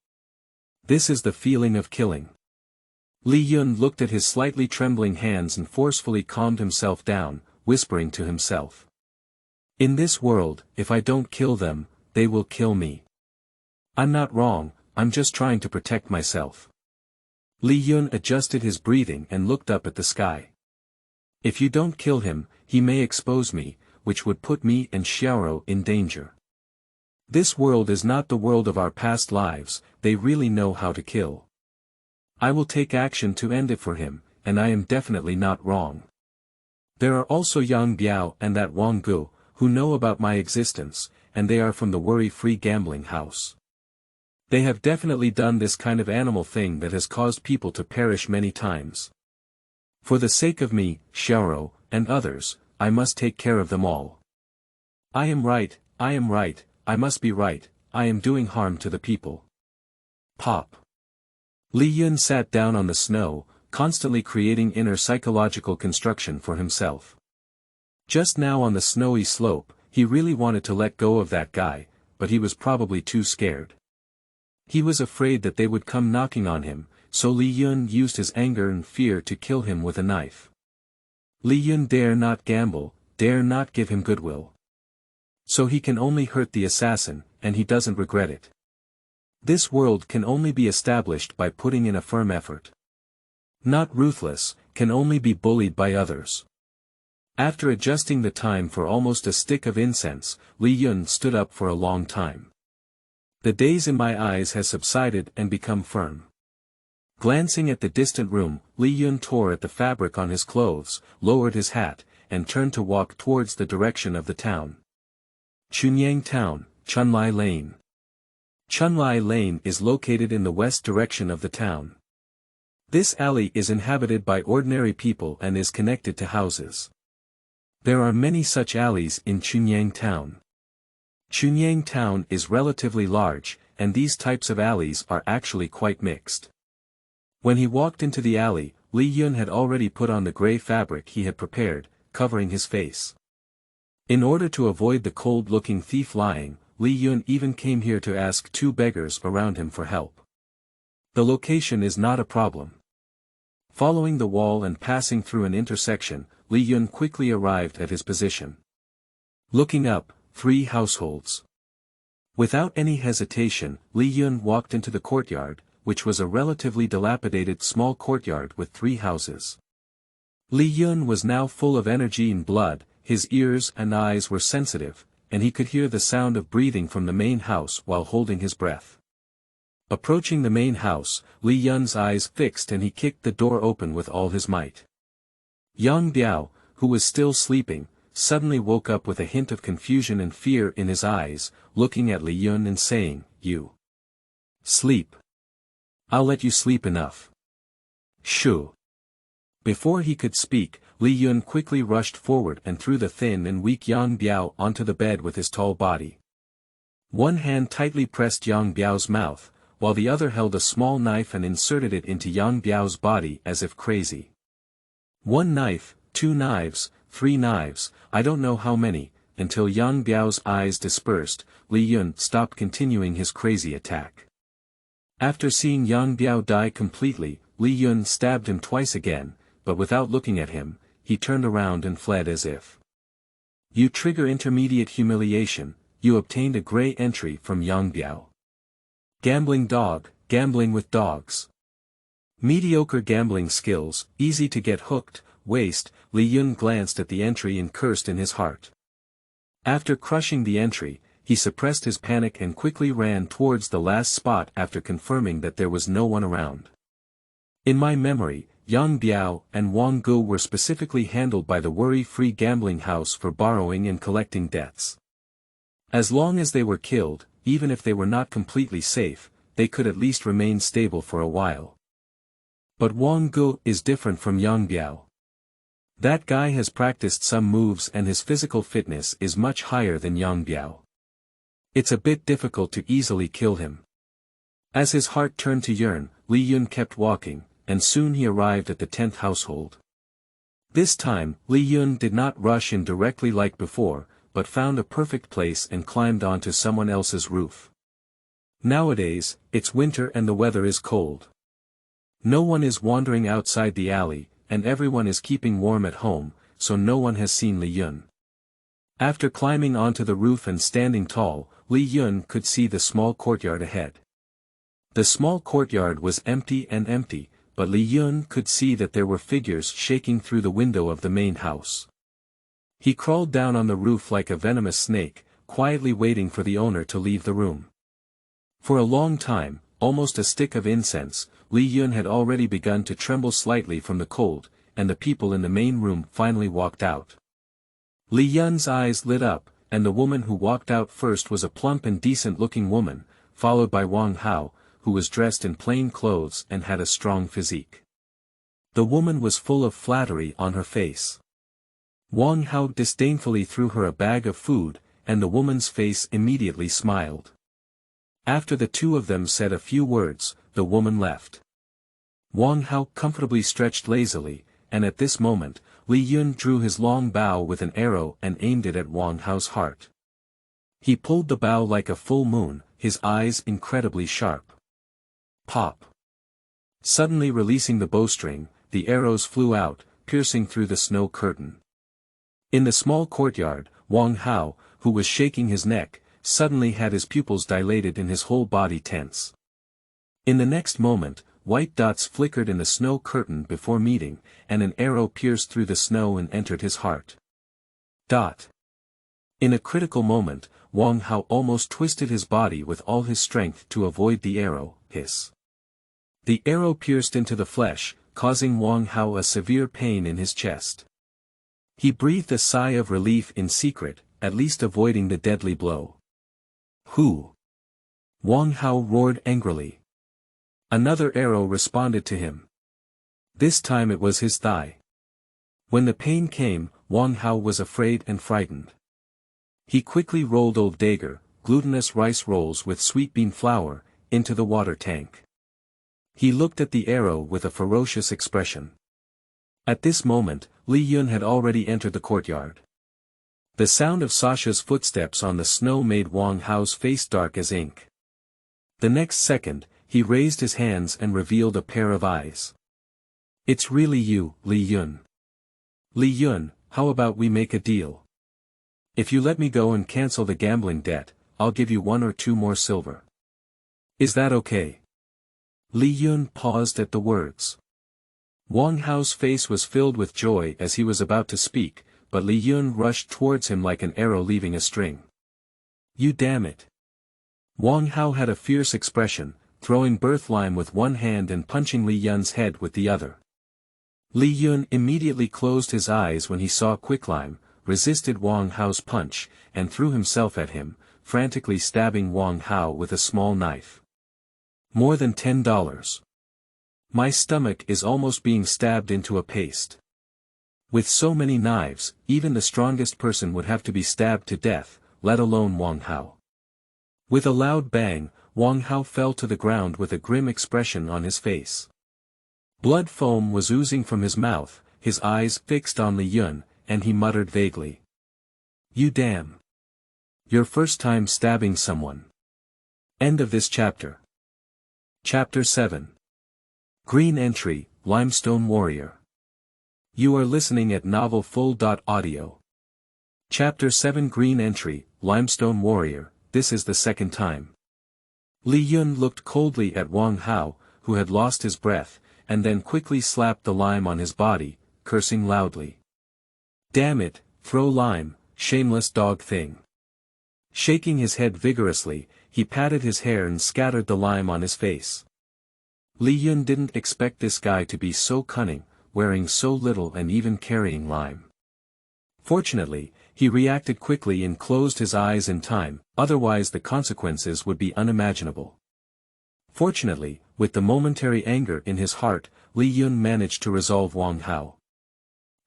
this is the feeling of killing. Li Yun looked at his slightly trembling hands and forcefully calmed himself down, whispering to himself. In this world, if I don't kill them, they will kill me. I'm not wrong, I'm just trying to protect myself. Li Yun adjusted his breathing and looked up at the sky. If you don't kill him, he may expose me, which would put me and Xiaoro in danger. This world is not the world of our past lives, they really know how to kill. I will take action to end it for him, and I am definitely not wrong. There are also Yang Biao and that Wang Gu, who know about my existence, and they are from the worry-free gambling house. They have definitely done this kind of animal thing that has caused people to perish many times. For the sake of me, Xiaoro, and others, I must take care of them all. I am right, I am right, I must be right, I am doing harm to the people. Pop. Li Yun sat down on the snow, constantly creating inner psychological construction for himself. Just now on the snowy slope, he really wanted to let go of that guy, but he was probably too scared. He was afraid that they would come knocking on him, so Li Yun used his anger and fear to kill him with a knife. Li Yun dare not gamble, dare not give him goodwill. So he can only hurt the assassin, and he doesn't regret it. This world can only be established by putting in a firm effort. Not ruthless, can only be bullied by others. After adjusting the time for almost a stick of incense, Li Yun stood up for a long time. The daze in my eyes has subsided and become firm. Glancing at the distant room, Li Yun tore at the fabric on his clothes, lowered his hat, and turned to walk towards the direction of the town. Chunyang Town, Chunlai Lane. Chunlai Lane is located in the west direction of the town. This alley is inhabited by ordinary people and is connected to houses. There are many such alleys in Chunyang Town. Chunyang Town is relatively large, and these types of alleys are actually quite mixed. When he walked into the alley, Li Yun had already put on the gray fabric he had prepared, covering his face. In order to avoid the cold-looking thief lying, Li Yun even came here to ask two beggars around him for help. The location is not a problem. Following the wall and passing through an intersection, Li Yun quickly arrived at his position. Looking up, 3 households. Without any hesitation, Li Yun walked into the courtyard, which was a relatively dilapidated small courtyard with 3 houses. Li Yun was now full of energy and blood, his ears and eyes were sensitive, and he could hear the sound of breathing from the main house while holding his breath. Approaching the main house, Li Yun's eyes fixed and he kicked the door open with all his might. Yang Biao, who was still sleeping, suddenly woke up with a hint of confusion and fear in his eyes, looking at Li Yun and saying, "You sleep. I'll let you sleep enough." Shoo. Before he could speak, Li Yun quickly rushed forward and threw the thin and weak Yang Biao onto the bed with his tall body. One hand tightly pressed Yang Biao's mouth, while the other held a small knife and inserted it into Yang Biao's body as if crazy. 1 knife, 2 knives, 3 knives, I don't know how many, until Yang Biao's eyes dispersed, Li Yun stopped continuing his crazy attack. After seeing Yang Biao die completely, Li Yun stabbed him twice again, but without looking at him, he turned around and fled as if. You trigger intermediate humiliation, you obtained a gray entry from Yang Biao. Gambling dog, gambling with dogs. Mediocre gambling skills, easy to get hooked, waste. Li Yun glanced at the entry and cursed in his heart. After crushing the entry, he suppressed his panic and quickly ran towards the last spot after confirming that there was no one around. In my memory, Yang Biao and Wang Gu were specifically handled by the worry-free gambling house for borrowing and collecting debts. As long as they were killed, even if they were not completely safe, they could at least remain stable for a while. But Wang Gu is different from Yang Biao. That guy has practiced some moves and his physical fitness is much higher than Yang Biao. It's a bit difficult to easily kill him. As his heart turned to yearn, Li Yun kept walking, and soon he arrived at the 10th household. This time, Li Yun did not rush in directly like before, but found a perfect place and climbed onto someone else's roof. Nowadays, it's winter and the weather is cold. No one is wandering outside the alley, and everyone is keeping warm at home, so no one has seen Li Yun. After climbing onto the roof and standing tall, Li Yun could see the small courtyard ahead. The small courtyard was empty, but Li Yun could see that there were figures shaking through the window of the main house. He crawled down on the roof like a venomous snake, quietly waiting for the owner to leave the room. For a long time, almost a stick of incense, Li Yun had already begun to tremble slightly from the cold, and the people in the main room finally walked out. Li Yun's eyes lit up, and the woman who walked out first was a plump and decent-looking woman, followed by Wang Hao, who was dressed in plain clothes and had a strong physique. The woman was full of flattery on her face. Wang Hao disdainfully threw her a bag of food, and the woman's face immediately smiled. After the two of them said a few words, the woman left. Wang Hao comfortably stretched lazily, and at this moment, Li Yun drew his long bow with an arrow and aimed it at Wang Hao's heart. He pulled the bow like a full moon, his eyes incredibly sharp. Pop! Suddenly releasing the bowstring, the arrows flew out, piercing through the snow curtain. In the small courtyard, Wang Hao, who was shaking his neck, suddenly had his pupils dilated and his whole body tense. In the next moment, white dots flickered in the snow curtain before meeting, and an arrow pierced through the snow and entered his heart. Dot. In a critical moment, Wang Hao almost twisted his body with all his strength to avoid the arrow. Hiss. The arrow pierced into the flesh, causing Wang Hao a severe pain in his chest. He breathed a sigh of relief in secret, at least avoiding the deadly blow. Who? Wang Hao roared angrily. Another arrow responded to him. This time it was his thigh. When the pain came, Wang Hao was afraid and frightened. He quickly rolled old dagger, glutinous rice rolls with sweet bean flour, into the water tank. He looked at the arrow with a ferocious expression. At this moment, Li Yun had already entered the courtyard. The sound of Sasha's footsteps on the snow made Wang Hao's face dark as ink. The next second, he raised his hands and revealed a pair of eyes. It's really you, Li Yun. Li Yun, how about we make a deal? If you let me go and cancel the gambling debt, I'll give you 1 or 2 more silver. Is that okay? Li Yun paused at the words. Wang Hao's face was filled with joy as he was about to speak, but Li Yun rushed towards him like an arrow leaving a string. You damn it! Wang Hao had a fierce expression, throwing birth lime with one hand and punching Li Yun's head with the other. Li Yun immediately closed his eyes when he saw quicklime, resisted Wang Hao's punch, and threw himself at him, frantically stabbing Wang Hao with a small knife. More than $10. My stomach is almost being stabbed into a paste. With so many knives, even the strongest person would have to be stabbed to death, let alone Wang Hao. With a loud bang, Wang Hao fell to the ground with a grim expression on his face. Blood foam was oozing from his mouth, his eyes fixed on Li Yun, and he muttered vaguely. You damn. Your first time stabbing someone. End of this chapter. Chapter 7. Green entry, Limestone Warrior. You are listening at novelfull.audio. Chapter 7 Green entry, Limestone Warrior, this is the second time. Li Yun looked coldly at Wang Hao, who had lost his breath, and then quickly slapped the lime on his body, cursing loudly. Damn it, throw lime, shameless dog thing. Shaking his head vigorously, he patted his hair and scattered the lime on his face. Li Yun didn't expect this guy to be so cunning, wearing so little and even carrying lime. Fortunately, he reacted quickly and closed his eyes in time, otherwise the consequences would be unimaginable. Fortunately, with the momentary anger in his heart, Li Yun managed to resolve Wang Hao.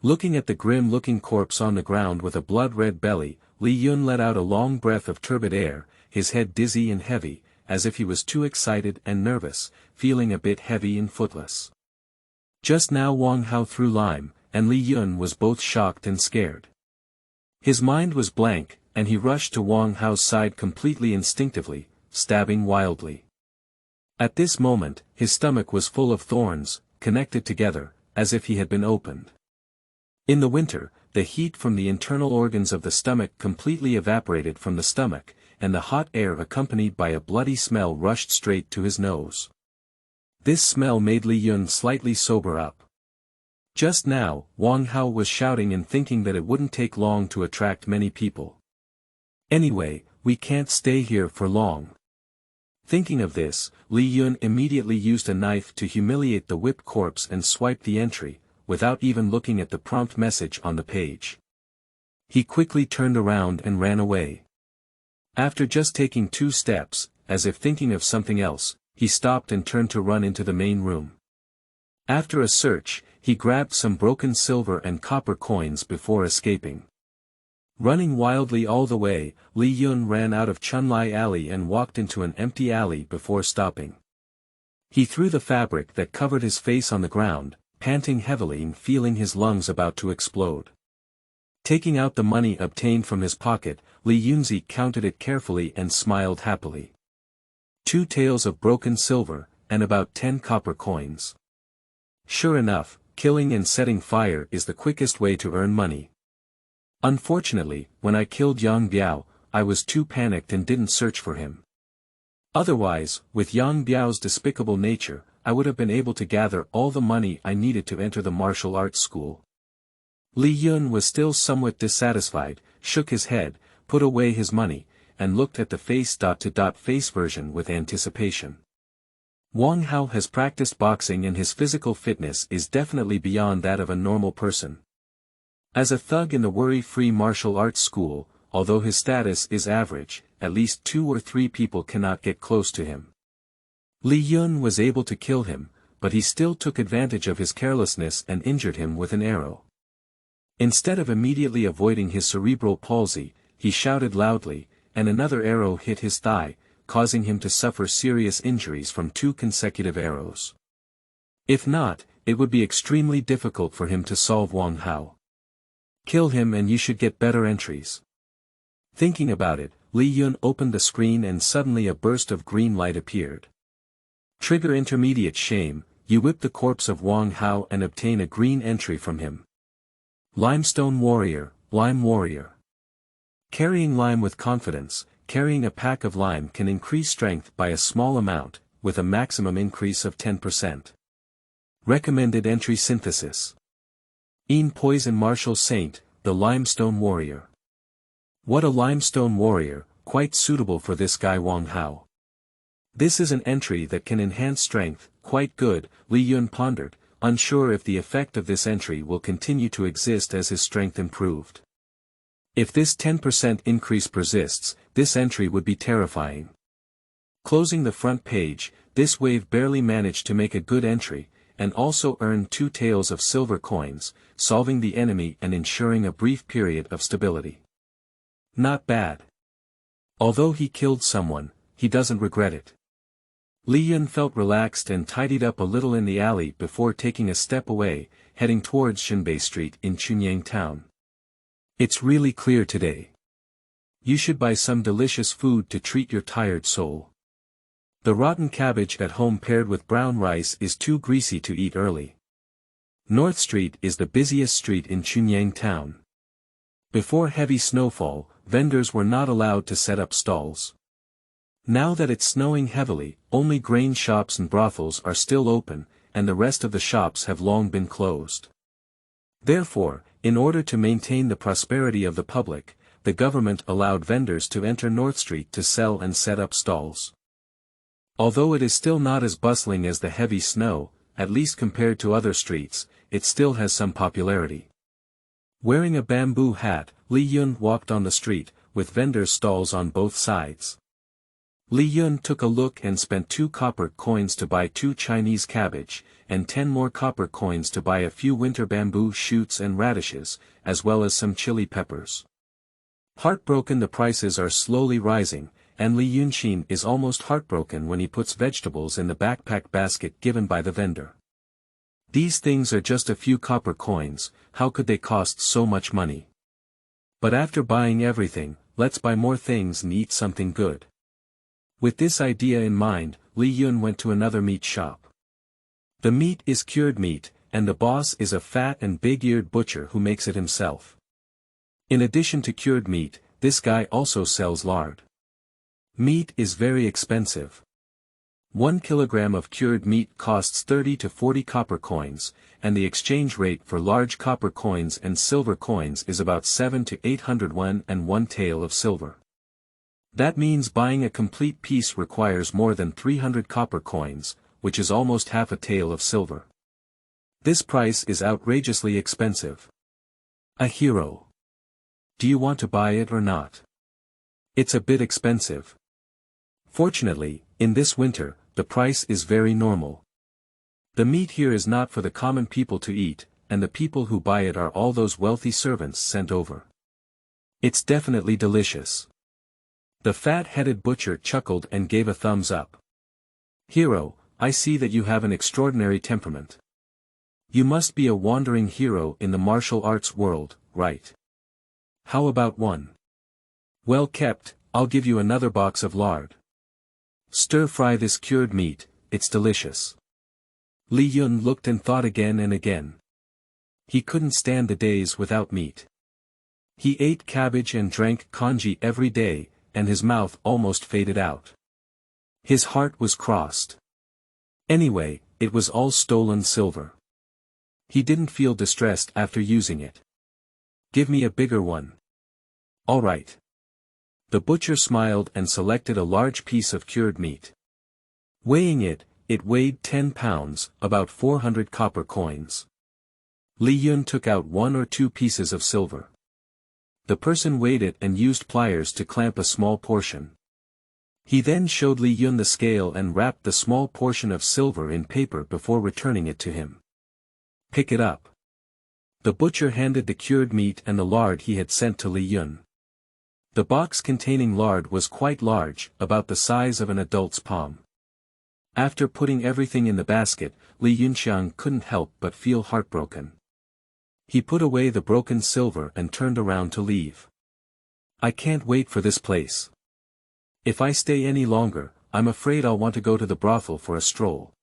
Looking at the grim-looking corpse on the ground with a blood-red belly, Li Yun let out a long breath of turbid air, his head dizzy and heavy, as if he was too excited and nervous, feeling a bit heavy and footless. Just now Wang Hao threw lime, and Li Yun was both shocked and scared. His mind was blank, and he rushed to Wang Hao's side completely instinctively, stabbing wildly. At this moment, his stomach was full of thorns, connected together, as if he had been opened. In the winter, the heat from the internal organs of the stomach completely evaporated from the stomach, and the hot air accompanied by a bloody smell rushed straight to his nose. This smell made Li Yun slightly sober up. Just now, Wang Hao was shouting and thinking that it wouldn't take long to attract many people. Anyway, we can't stay here for long. Thinking of this, Li Yun immediately used a knife to humiliate the whipped corpse and swiped the entry, without even looking at the prompt message on the page. He quickly turned around and ran away. After just taking 2 steps, as if thinking of something else, he stopped and turned to run into the main room. After a search, he grabbed some broken silver and copper coins before escaping. Running wildly all the way, Li Yun ran out of Chunlai Alley and walked into an empty alley before stopping. He threw the fabric that covered his face on the ground, panting heavily and feeling his lungs about to explode. Taking out the money obtained from his pocket, Li Yunzi counted it carefully and smiled happily. 2 taels of broken silver, and about 10 copper coins. Sure enough, killing and setting fire is the quickest way to earn money. Unfortunately, when I killed Yang Biao, I was too panicked and didn't search for him. Otherwise, with Yang Biao's despicable nature, I would have been able to gather all the money I needed to enter the martial arts school. Li Yun was still somewhat dissatisfied, shook his head, put away his money, and looked at the face-to-face version with anticipation. Wang Hao has practiced boxing and his physical fitness is definitely beyond that of a normal person. As a thug in the worry-free martial arts school, although his status is average, at least 2 or 3 people cannot get close to him. Li Yun was able to kill him, but he still took advantage of his carelessness and injured him with an arrow. Instead of immediately avoiding his cerebral palsy, he shouted loudly, and another arrow hit his thigh, causing him to suffer serious injuries from 2 consecutive arrows. If not, it would be extremely difficult for him to solve Wang Hao. Kill him and you should get better entries. Thinking about it, Li Yun opened the screen and suddenly a burst of green light appeared. Trigger intermediate shame, you whip the corpse of Wang Hao and obtain a green entry from him. Limestone warrior, lime warrior. Carrying lime with confidence, carrying a pack of lime can increase strength by a small amount, with a maximum increase of 10%. Recommended entry synthesis. Poison martial saint, the limestone warrior. What a limestone warrior, quite suitable for this guy Wang Hao. This is an entry that can enhance strength, quite good, Li Yun pondered, unsure if the effect of this entry will continue to exist as his strength improved. If this 10% increase persists, this entry would be terrifying. Closing the front page, this wave barely managed to make a good entry, and also earned 2 taels of silver coins, solving the enemy and ensuring a brief period of stability. Not bad. Although he killed someone, he doesn't regret it. Li Yun felt relaxed and tidied up a little in the alley before taking a step away, heading towards Shinbei Street in Chunyang Town. It's really clear today. You should buy some delicious food to treat your tired soul. The rotten cabbage at home paired with brown rice is too greasy to eat early. North Street is the busiest street in Chunyang Town. Before heavy snowfall, vendors were not allowed to set up stalls. Now that it's snowing heavily, only grain shops and brothels are still open, and the rest of the shops have long been closed. Therefore, in order to maintain the prosperity of the public, the government allowed vendors to enter North Street to sell and set up stalls. Although it is still not as bustling as the heavy snow, at least compared to other streets, it still has some popularity. Wearing a bamboo hat, Li Yun walked on the street, with vendors' stalls on both sides. Li Yun took a look and spent 2 copper coins to buy 2 Chinese cabbage, and 10 more copper coins to buy a few winter bamboo shoots and radishes, as well as some chili peppers. Heartbroken, the prices are slowly rising, and Li Yunxin is almost heartbroken when he puts vegetables in the backpack basket given by the vendor. These things are just a few copper coins, how could they cost so much money? But after buying everything, let's buy more things and eat something good. With this idea in mind, Li Yun went to another meat shop. The meat is cured meat, and the boss is a fat and big-eared butcher who makes it himself. In addition to cured meat, this guy also sells lard. Meat is very expensive. 1 kilogram of cured meat costs 30 to 40 copper coins, and the exchange rate for large copper coins and silver coins is about 7 to 800 won and 1 tael of silver. That means buying a complete piece requires more than 300 copper coins, which is almost half a tael of silver. This price is outrageously expensive. A hero. Do you want to buy it or not? It's a bit expensive. Fortunately, in this winter, the price is very normal. The meat here is not for the common people to eat, and the people who buy it are all those wealthy servants sent over. It's definitely delicious. The fat-headed butcher chuckled and gave a thumbs up. Hero, I see that you have an extraordinary temperament. You must be a wandering hero in the martial arts world, right? How about one? Well kept, I'll give you another box of lard. Stir-fry this cured meat, it's delicious. Li Yun looked and thought again and again. He couldn't stand the days without meat. He ate cabbage and drank congee every day, and his mouth almost faded out. His heart was crossed. Anyway, it was all stolen silver. He didn't feel distressed after using it. Give me a bigger one. All right. The butcher smiled and selected a large piece of cured meat. Weighing it, it weighed 10 pounds, about 400 copper coins. Li Yun took out 1 or 2 pieces of silver. The person weighed it and used pliers to clamp a small portion. He then showed Li Yun the scale and wrapped the small portion of silver in paper before returning it to him. Pick it up. The butcher handed the cured meat and the lard he had sent to Li Yun. The box containing lard was quite large, about the size of an adult's palm. After putting everything in the basket, Li Yunxiang couldn't help but feel heartbroken. He put away the broken silver and turned around to leave. I can't wait for this place. If I stay any longer, I'm afraid I'll want to go to the brothel for a stroll.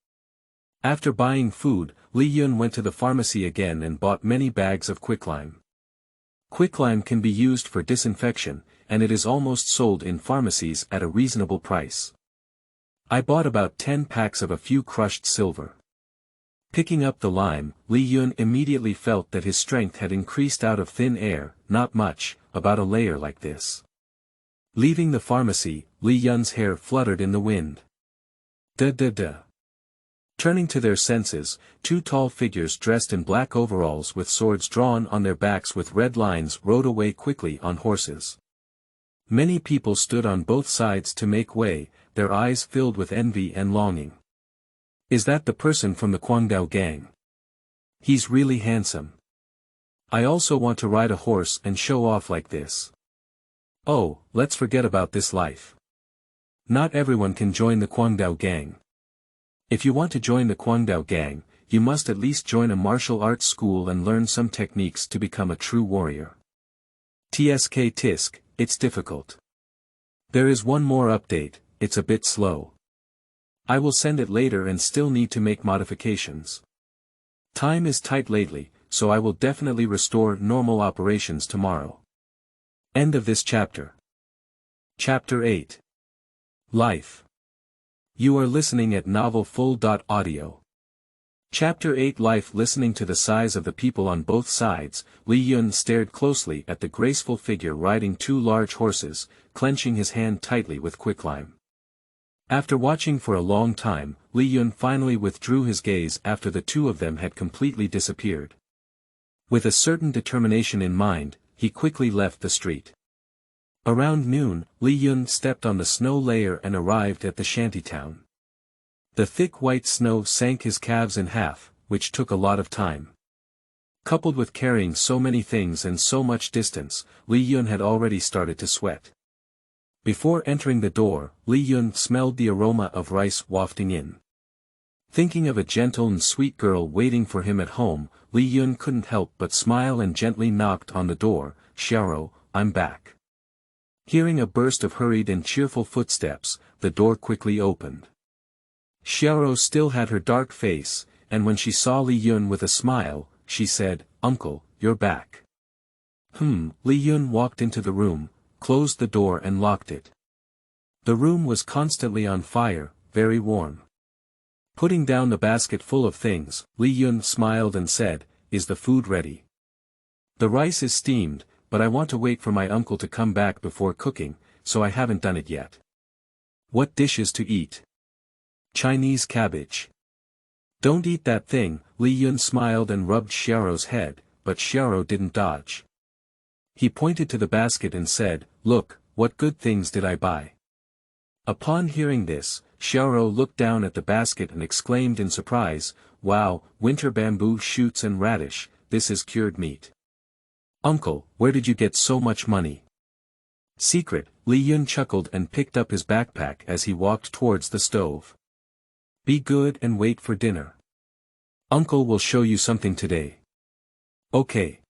After buying food, Li Yun went to the pharmacy again and bought many bags of quicklime. Quicklime can be used for disinfection, and it is almost sold in pharmacies at a reasonable price. I bought about 10 packs of a few crushed silver. Picking up the lime, Li Yun immediately felt that his strength had increased out of thin air, not much, about a layer like this. Leaving the pharmacy, Li Yun's hair fluttered in the wind. Da. Turning to their senses, 2 tall figures dressed in black overalls with swords drawn on their backs with red lines rode away quickly on horses. Many people stood on both sides to make way, their eyes filled with envy and longing. Is that the person from the Guangdao gang? He's really handsome. I also want to ride a horse and show off like this. Oh, let's forget about this life. Not everyone can join the Guangdao gang. If you want to join the Guangdao gang, you must at least join a martial arts school and learn some techniques to become a true warrior. Tisk, it's difficult. There is one more update, it's a bit slow. I will send it later and still need to make modifications. Time is tight lately, so I will definitely restore normal operations tomorrow. End of this chapter. Chapter 8. Life. You are listening at novelfull.audio. Chapter 8 Life. Listening to the sighs of the people on both sides, Li Yun stared closely at the graceful figure riding 2 large horses, clenching his hand tightly with quicklime. After watching for a long time, Li Yun finally withdrew his gaze after the 2 of them had completely disappeared. With a certain determination in mind, he quickly left the street. Around noon, Li Yun stepped on the snow layer and arrived at the shantytown. The thick white snow sank his calves in half, which took a lot of time. Coupled with carrying so many things and so much distance, Li Yun had already started to sweat. Before entering the door, Li Yun smelled the aroma of rice wafting in. Thinking of a gentle and sweet girl waiting for him at home, Li Yun couldn't help but smile and gently knocked on the door. Xiaoro, I'm back. Hearing a burst of hurried and cheerful footsteps, the door quickly opened. Xiaoro still had her dark face, and when she saw Li Yun with a smile, she said, Uncle, you're back. Li Yun walked into the room, closed the door and locked it. The room was constantly on fire, very warm. Putting down the basket full of things, Li Yun smiled and said, Is the food ready? The rice is steamed, but I want to wait for my uncle to come back before cooking, so I haven't done it yet. What dishes to eat? Chinese cabbage. Don't eat that thing. Li Yun smiled and rubbed Xiaoro's head, but Xiaoro didn't dodge. He pointed to the basket and said, Look, what good things did I buy? Upon hearing this, Xiaoro looked down at the basket and exclaimed in surprise, Wow, winter bamboo shoots and radish, this is cured meat. Uncle, where did you get so much money? Secret, Li Yun chuckled and picked up his backpack as he walked towards the stove. Be good and wait for dinner. Uncle will show you something today. Okay.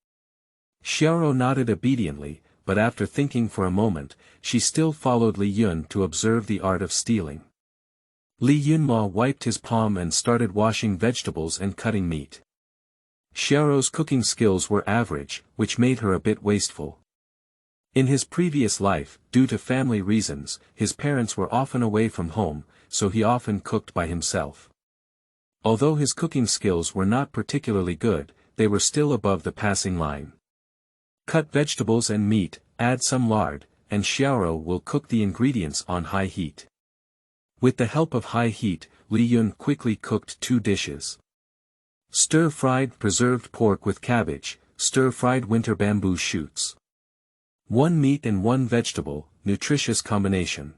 Xiaoro nodded obediently, but after thinking for a moment, she still followed Li Yun to observe the art of stealing. Li Yunma wiped his palm and started washing vegetables and cutting meat. Xiaoro's cooking skills were average, which made her a bit wasteful. In his previous life, due to family reasons, his parents were often away from home, so he often cooked by himself. Although his cooking skills were not particularly good, they were still above the passing line. Cut vegetables and meat, add some lard, and Xiaoro will cook the ingredients on high heat. With the help of high heat, Li Yun quickly cooked 2 dishes. Stir-fried preserved pork with cabbage, stir-fried winter bamboo shoots. 1 meat and 1 vegetable, nutritious combination.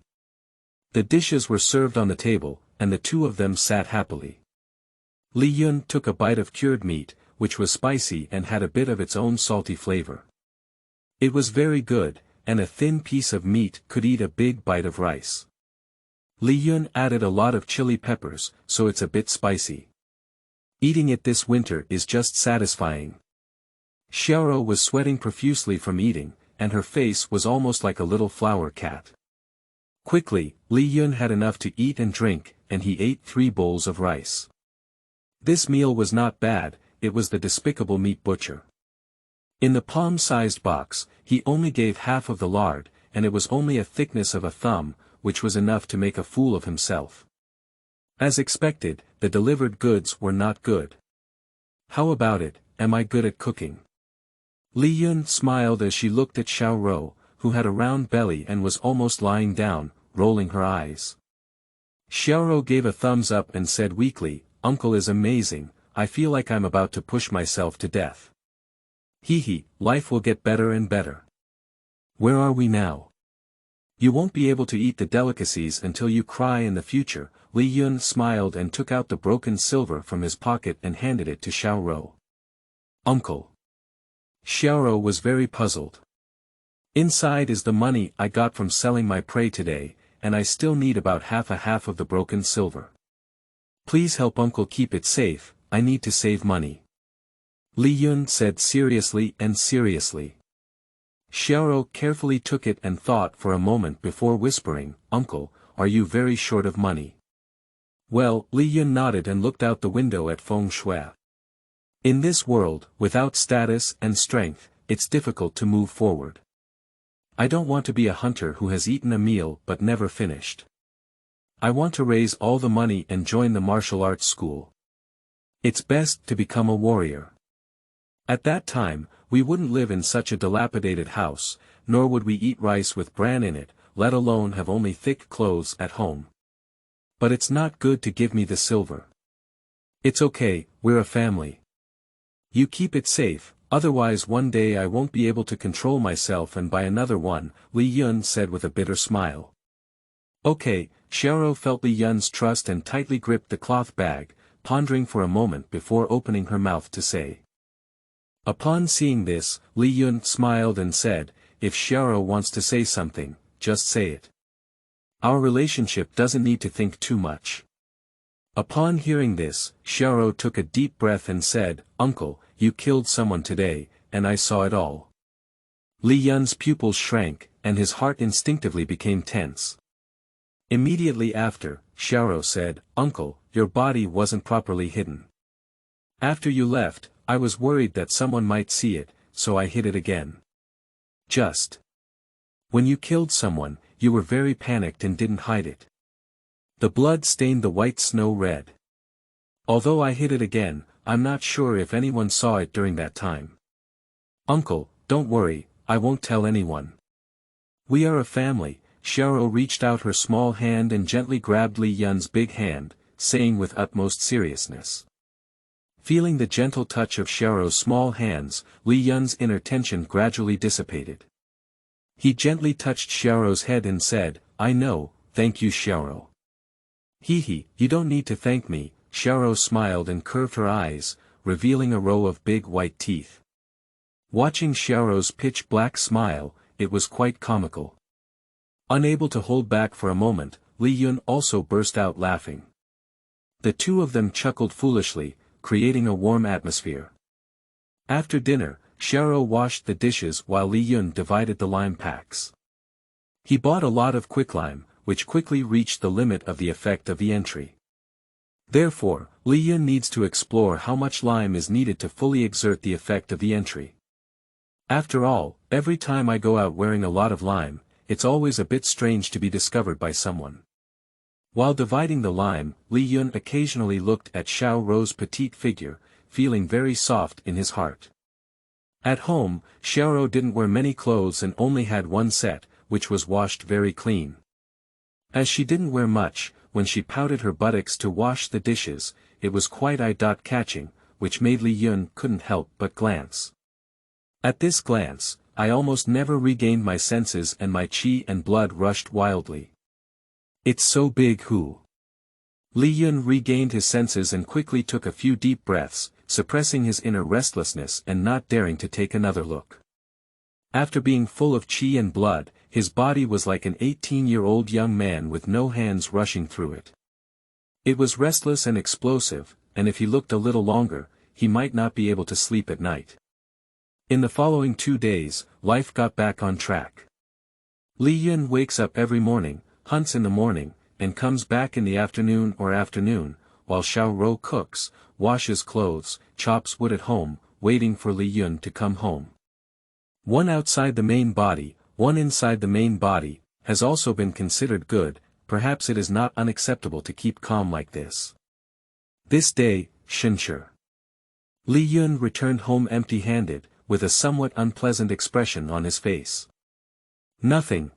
The dishes were served on the table, and the 2 of them sat happily. Li Yun took a bite of cured meat, which was spicy and had a bit of its own salty flavor. It was very good, and a thin piece of meat could eat a big bite of rice. Li Yun added a lot of chili peppers, so it's a bit spicy. Eating it this winter is just satisfying. Xiaoro was sweating profusely from eating, and her face was almost like a little flower cat. Quickly, Li Yun had enough to eat and drink, and he ate 3 bowls of rice. This meal was not bad, it was the despicable meat butcher. In the palm-sized box, he only gave half of the lard, and it was only a thickness of a thumb, which was enough to make a fool of himself. As expected, the delivered goods were not good. How about it, am I good at cooking? Li Yun smiled as she looked at Xiaoro, who had a round belly and was almost lying down, rolling her eyes. Xiaoro gave a thumbs up and said weakly, Uncle is amazing, I feel like I'm about to push myself to death. Hee, life will get better and better. Where are we now? You won't be able to eat the delicacies until you cry in the future. Li Yun smiled and took out the broken silver from his pocket and handed it to Xiaoro. Uncle. Xiaoro was very puzzled. Inside is the money I got from selling my prey today, and I still need about half of the broken silver. Please help Uncle keep it safe, I need to save money. Li Yun said seriously. Xiaoro carefully took it and thought for a moment before whispering, Uncle, are you very short of money? Well, Li Yun nodded and looked out the window at Feng Shui. In this world, without status and strength, it's difficult to move forward. I don't want to be a hunter who has eaten a meal but never finished. I want to raise all the money and join the martial arts school. It's best to become a warrior. At that time, we wouldn't live in such a dilapidated house, nor would we eat rice with bran in it, let alone have only thick clothes at home. But it's not good to give me the silver. It's okay, we're a family. You keep it safe, otherwise one day I won't be able to control myself and buy another one, Li Yun said with a bitter smile. Okay, Xiaoro felt Li Yun's trust and tightly gripped the cloth bag, pondering for a moment before opening her mouth to say. Upon seeing this, Li Yun smiled and said, if Xiaoro wants to say something, just say it. Our relationship doesn't need to think too much. Upon hearing this, Xiaoro took a deep breath and said, Uncle, you killed someone today, and I saw it all. Li Yun's pupils shrank, and his heart instinctively became tense. Immediately after, Xiaoro said, Uncle, your body wasn't properly hidden. After you left, I was worried that someone might see it, so I hid it again. When you killed someone, you were very panicked and didn't hide it. The blood stained the white snow red. Although I hid it again, I'm not sure if anyone saw it during that time. Uncle, don't worry, I won't tell anyone. We are a family. Xiaoro reached out her small hand and gently grabbed Li Yun's big hand, saying with utmost seriousness. Feeling the gentle touch of Xiaoro's small hands, Li Yun's inner tension gradually dissipated. He gently touched Xiaoro's head and said, I know, thank you Xiaoro. Hee, you don't need to thank me, Xiaoro smiled and curved her eyes, revealing a row of big white teeth. Watching Xiaoro's pitch-black smile, it was quite comical. Unable to hold back for a moment, Li Yun also burst out laughing. The two of them chuckled foolishly, creating a warm atmosphere. After dinner, Xiaoro washed the dishes while Li Yun divided the lime packs. He bought a lot of quicklime, which quickly reached the limit of the effect of the entry. Therefore, Li Yun needs to explore how much lime is needed to fully exert the effect of the entry. After all, every time I go out wearing a lot of lime, it's always a bit strange to be discovered by someone. While dividing the lime, Li Yun occasionally looked at Xiaoro's petite figure, feeling very soft in his heart. At home, Xiaoro didn't wear many clothes and only had one set, which was washed very clean. As she didn't wear much, when she pouted her buttocks to wash the dishes, it was quite eye-catching, which made Li Yun couldn't help but glance. At this glance, I almost never regained my senses and my qi and blood rushed wildly. It's so big who? Li Yun regained his senses and quickly took a few deep breaths, suppressing his inner restlessness and not daring to take another look. After being full of qi and blood, his body was like an 18-year-old young man with no hands rushing through it. It was restless and explosive, and if he looked a little longer, he might not be able to sleep at night. In the following 2 days, life got back on track. Li Yun wakes up every morning, hunts in the morning, and comes back in the afternoon, while Xiaoro cooks, washes clothes, chops wood at home, waiting for Li Yun to come home. One outside the main body, one inside the main body, has also been considered good. Perhaps it is not unacceptable to keep calm like this. This day, Shinshur. Li Yun returned home empty-handed, with a somewhat unpleasant expression on his face. Nothing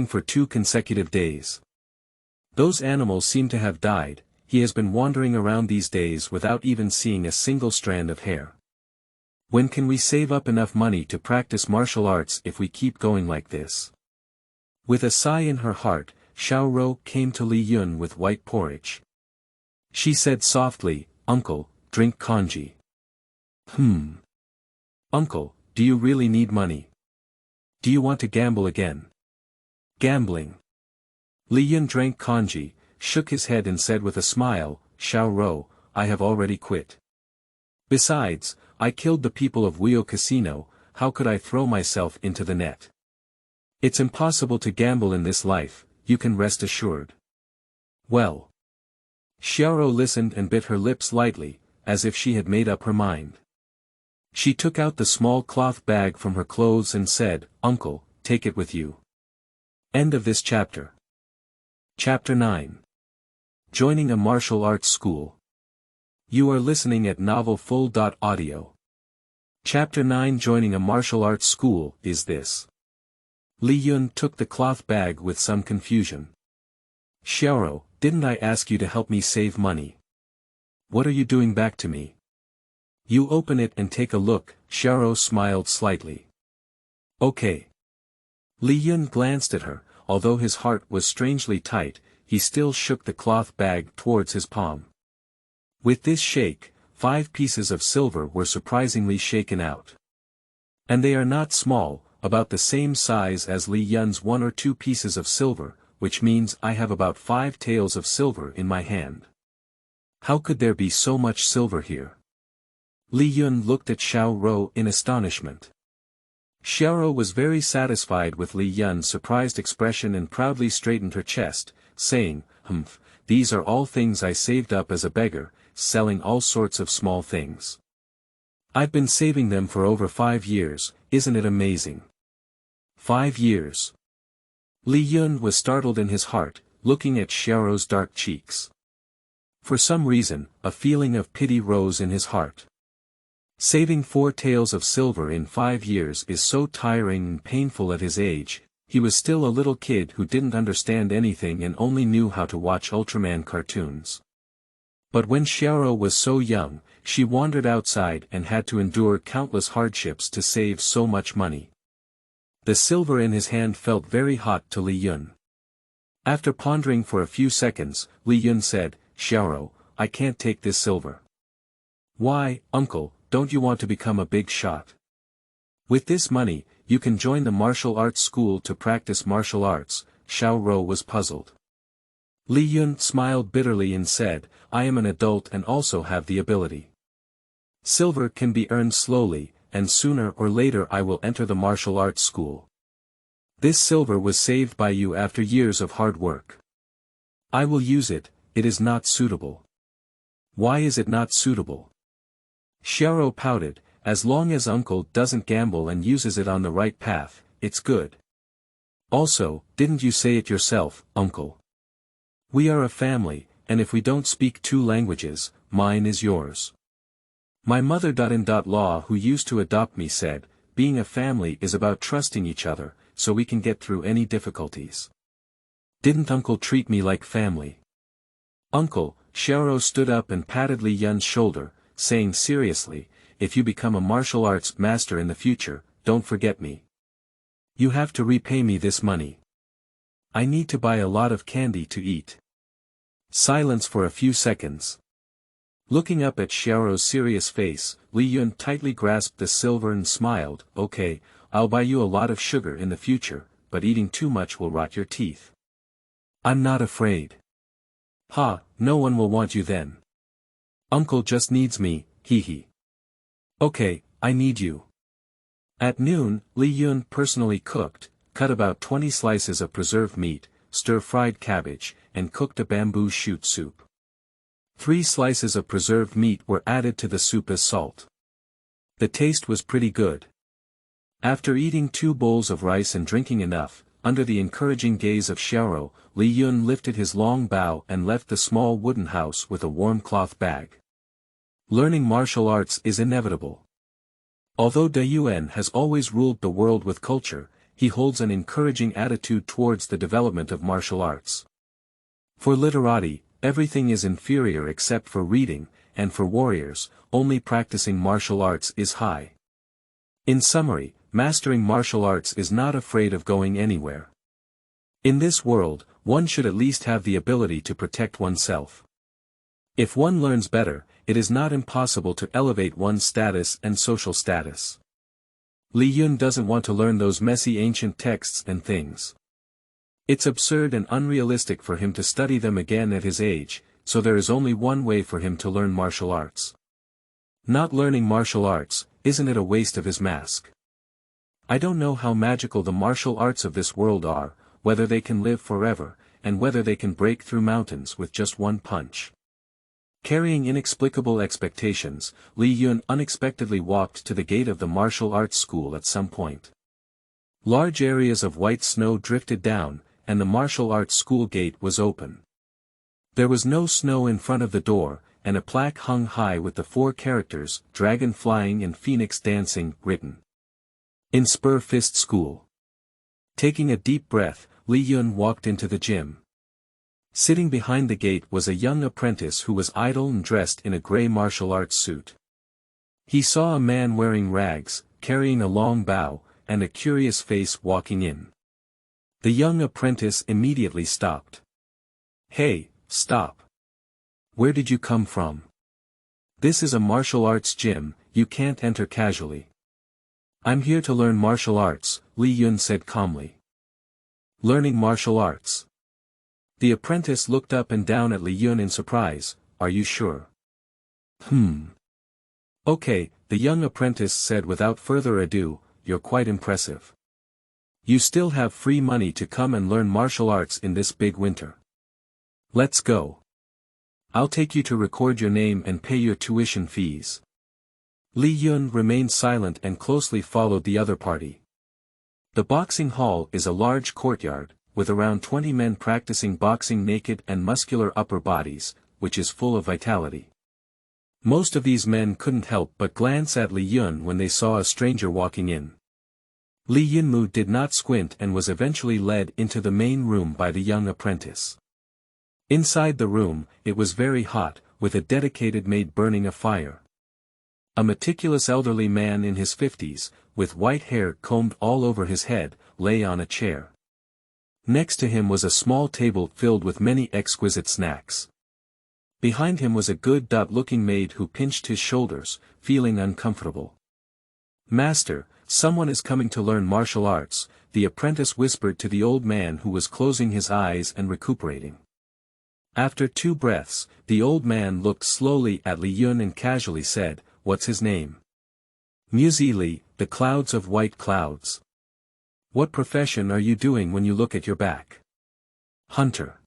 for 2 consecutive days. Those animals seem to have died. He has been wandering around these days without even seeing a single strand of hair. When can we save up enough money to practice martial arts if we keep going like this? With a sigh in her heart, Xiaoro came to Li Yun with white porridge. She said softly, "Uncle, drink congee." Uncle, do you really need money? Do you want to gamble again? Gambling. Li Yun drank congee, shook his head and said with a smile, "Xiaoro, I have already quit. Besides, I killed the people of Wio Casino, how could I throw myself into the net? It's impossible to gamble in this life, you can rest assured." Well. Xiaoro listened and bit her lips lightly, as if she had made up her mind. She took out the small cloth bag from her clothes and said, "Uncle, take it with you." End of this chapter. Chapter 9. Joining a martial arts school. You are listening at novelfull.audio. Chapter 9. Joining a martial arts school is this. Li Yun took the cloth bag with some confusion. "Xiaoro, didn't I ask you to help me save money? What are you doing back to me?" "You open it and take a look," Xiaoro smiled slightly. "Okay." Li Yun glanced at her, although his heart was strangely tight, he still shook the cloth bag towards his palm. With this shake, 5 pieces of silver were surprisingly shaken out. And they are not small, about the same size as Li Yun's 1 or 2 pieces of silver, which means I have about 5 taels of silver in my hand. How could there be so much silver here? Li Yun looked at Xiaoro in astonishment. Xiaoro was very satisfied with Li Yun's surprised expression and proudly straightened her chest, saying, "These are all things I saved up as a beggar, selling all sorts of small things. I've been saving them for over 5 years, isn't it amazing?" 5 years. Li Yun was startled in his heart, looking at Xiaoro's dark cheeks. For some reason, a feeling of pity rose in his heart. Saving 4 taels of silver in 5 years is so tiring and painful at his age. He was still a little kid who didn't understand anything and only knew how to watch Ultraman cartoons. But when Xiaoro was so young, she wandered outside and had to endure countless hardships to save so much money. The silver in his hand felt very hot to Li Yun. After pondering for a few seconds, Li Yun said, "Xiaoro, I can't take this silver." "Why, uncle, don't you want to become a big shot? With this money, you can join the martial arts school to practice martial arts. Xiao Rou was puzzled. Li Yun smiled bitterly and said, I am an adult and also have the ability. Silver can be earned slowly, and sooner or later I will enter the martial arts school. This silver was saved by you after years of hard work. I will use it. It is not suitable. Why is it not suitable? Xiao Rou pouted, as long as uncle doesn't gamble and uses it on the right path, it's good. Also, didn't you say it yourself, uncle? We are a family, and if we don't speak two languages, mine is yours. My mother-in-law who used to adopt me said, being a family is about trusting each other, so we can get through any difficulties. Didn't uncle treat me like family? Uncle, Xiao Rou stood up and patted Li Yun's shoulder, saying seriously, if you become a martial arts master in the future, don't forget me. You have to repay me this money. I need to buy a lot of candy to eat. Silence for a few seconds. Looking up at Xiao Rou's serious face, Li Yun tightly grasped the silver and smiled, okay, I'll buy you a lot of sugar in the future, but eating too much will rot your teeth. I'm not afraid. Ha, no one will want you then. Uncle just needs me, hee hee. Okay, I need you. At noon, Li Yun personally cooked, cut about 20 slices of preserved meat, stir-fried cabbage, and cooked a bamboo shoot soup. 3 slices of preserved meat were added to the soup as salt. The taste was pretty good. After eating 2 bowls of rice and drinking enough, under the encouraging gaze of Xiao Rou, Li Yun lifted his long bow and left the small wooden house with a warm cloth bag. Learning martial arts is inevitable. Although De Yuan has always ruled the world with culture, he holds an encouraging attitude towards the development of martial arts. For literati, everything is inferior except for reading, and for warriors, only practicing martial arts is high. In summary, mastering martial arts is not afraid of going anywhere. In this world, one should at least have the ability to protect oneself. If one learns better, it is not impossible to elevate one's status and social status. Li Yun doesn't want to learn those messy ancient texts and things. It's absurd and unrealistic for him to study them again at his age, so there is only one way for him to learn martial arts. Not learning martial arts, isn't it a waste of his mask? I don't know how magical the martial arts of this world are, whether they can live forever, and whether they can break through mountains with just one punch. Carrying inexplicable expectations, Li Yun unexpectedly walked to the gate of the martial arts school at some point. Large areas of white snow drifted down, and the martial arts school gate was open. There was no snow in front of the door, and a plaque hung high with the 4 characters, dragon flying and phoenix dancing, written. In Spur Fist School. Taking a deep breath, Li Yun walked into the gym. Sitting behind the gate was a young apprentice who was idle and dressed in a gray martial arts suit. He saw a man wearing rags, carrying a long bow, and a curious face walking in. The young apprentice immediately stopped. Hey, stop. Where did you come from? This is a martial arts gym, you can't enter casually. I'm here to learn martial arts, Li Yun said calmly. Learning martial arts. The apprentice looked up and down at Li Yun in surprise, are you sure? Okay, the young apprentice said without further ado, you're quite impressive. You still have free money to come and learn martial arts in this big winter. Let's go. I'll take you to record your name and pay your tuition fees. Li Yun remained silent and closely followed the other party. The boxing hall is a large courtyard, with around 20 men practicing boxing naked and muscular upper bodies, which is full of vitality. Most of these men couldn't help but glance at Li Yun when they saw a stranger walking in. Li Yunmu did not squint and was eventually led into the main room by the young apprentice. Inside the room, it was very hot, with a dedicated maid burning a fire. A meticulous elderly man in his 50s, with white hair combed all over his head, lay on a chair. Next to him was a small table filled with many exquisite snacks. Behind him was a good-looking maid who pinched his shoulders, feeling uncomfortable. Master, Someone is coming to learn martial arts, the apprentice whispered to the old man who was closing his eyes and recuperating. After 2 breaths, the old man looked slowly at Li Yun and casually said, "What's his name?" "Muzi Li, the clouds of white clouds." "What profession are you doing when you look at your back?" "Hunter."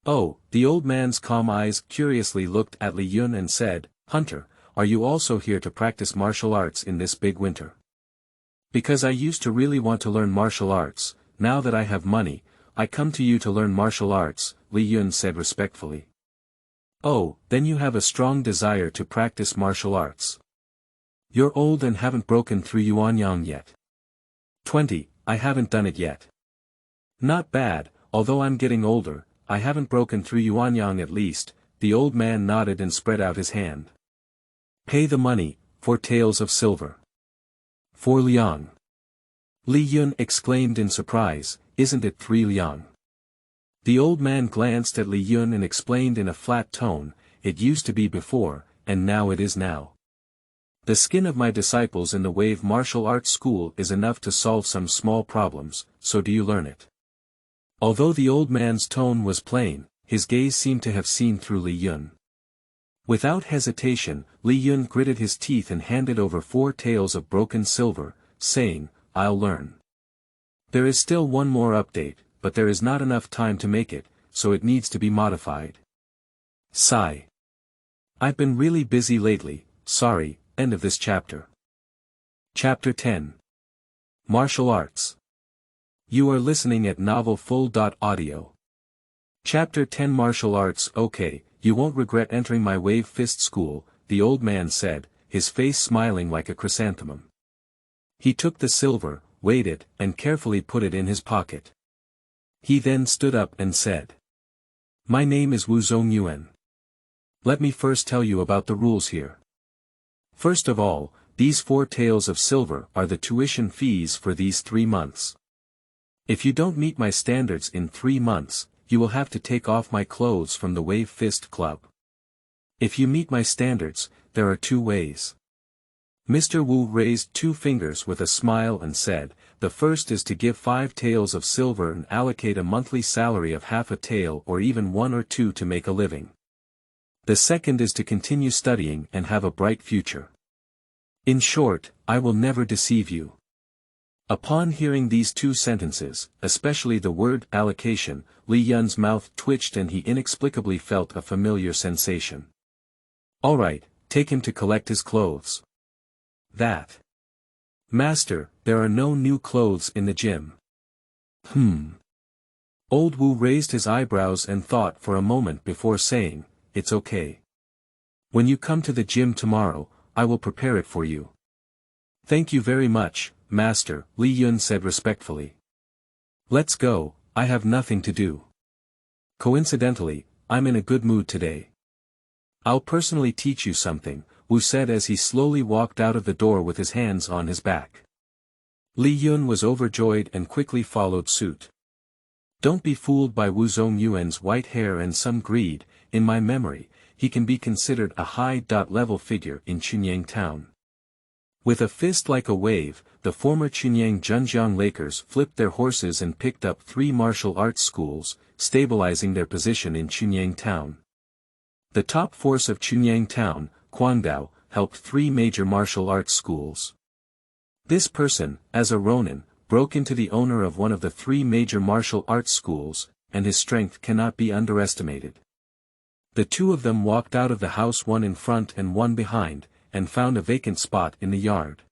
"Oh," the old man's calm eyes curiously looked at Li Yun and said, "Hunter, are you also here to practice martial arts in this big winter?" "Because I used to really want to learn martial arts, now that I have money, I come to you to learn martial arts," Li Yun said respectfully. "Oh, then you have a strong desire to practice martial arts. You're old and haven't broken through Yuanyang yet." 20, I haven't done it yet. "Not bad, although I'm getting older, I haven't broken through Yuanyang at least," the old man nodded and spread out his hand. "Pay the money, 4 taels of silver." 4 liang. Li Yun exclaimed in surprise, "Isn't it 3 liang?" The old man glanced at Li Yun and explained in a flat tone, "It used to be before, and now it is now. The skin of my disciples in the Wave Martial Arts School is enough to solve some small problems, so do you learn it?" Although the old man's tone was plain, his gaze seemed to have seen through Li Yun. Without hesitation, Li Yun gritted his teeth and handed over 4 taels of broken silver, saying, "I'll learn. There is still one more update, but there is not enough time to make it, so it needs to be modified." Sigh. "I've been really busy lately, sorry." End of this chapter. Chapter 10. Martial Arts. You are listening at novelfull.audio. Chapter 10 Martial Arts. "Okay, you won't regret entering my Wave Fist School," the old man said, his face smiling like a chrysanthemum. He took the silver, weighed it, and carefully put it in his pocket. He then stood up and said, "My name is Wu Zongyuan. Let me first tell you about the rules here. First of all, these 4 taels of silver are the tuition fees for these 3 months. If you don't meet my standards in 3 months, you will have to take off my clothes from the Wave Fist Club. If you meet my standards, there are 2 ways." Mr. Wu raised 2 fingers with a smile and said, "The first is to give 5 taels of silver and allocate a monthly salary of half a tael or even 1 or 2 to make a living. The second is to continue studying and have a bright future. In short, I will never deceive you." Upon hearing these 2 sentences, especially the word allocation, Li Yun's mouth twitched and he inexplicably felt a familiar sensation. "All right, take him to collect his clothes." "That. Master, there are no new clothes in the gym." Old Wu raised his eyebrows and thought for a moment before saying, "It's okay. When you come to the gym tomorrow, I will prepare it for you." "Thank you very much, Master," Li Yun said respectfully. "Let's go, I have nothing to do. Coincidentally, I'm in a good mood today. I'll personally teach you something," Wu said as he slowly walked out of the door with his hands on his back. Li Yun was overjoyed and quickly followed suit. Don't be fooled by Wu Zongyuan's white hair and some greed. In my memory, he can be considered a high-level figure in Chunyang town. With a fist like a wave, the former Chunyang Zhenjiang Lakers flipped their horses and picked up 3 martial arts schools, stabilizing their position in Chunyang town. The top force of Chunyang town, Guangdao, helped 3 major martial arts schools. This person, as a Ronin, broke into the owner of one of the 3 major martial arts schools, and his strength cannot be underestimated. The 2 of them walked out of the house, one in front and one behind, and found a vacant spot in the yard.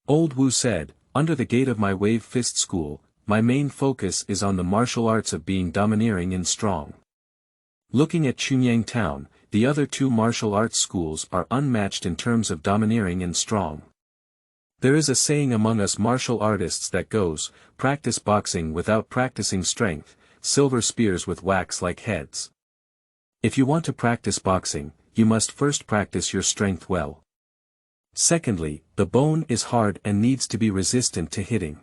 Old Wu said, "Under the gate of my Wave Fist School, my main focus is on the martial arts of being domineering and strong. Looking at Chunyang town, the other 2 martial arts schools are unmatched in terms of domineering and strong. There is a saying among us martial artists that goes, practice boxing without practicing strength, silver spears with wax-like heads. If you want to practice boxing, you must first practice your strength well. Secondly, the bone is hard and needs to be resistant to hitting.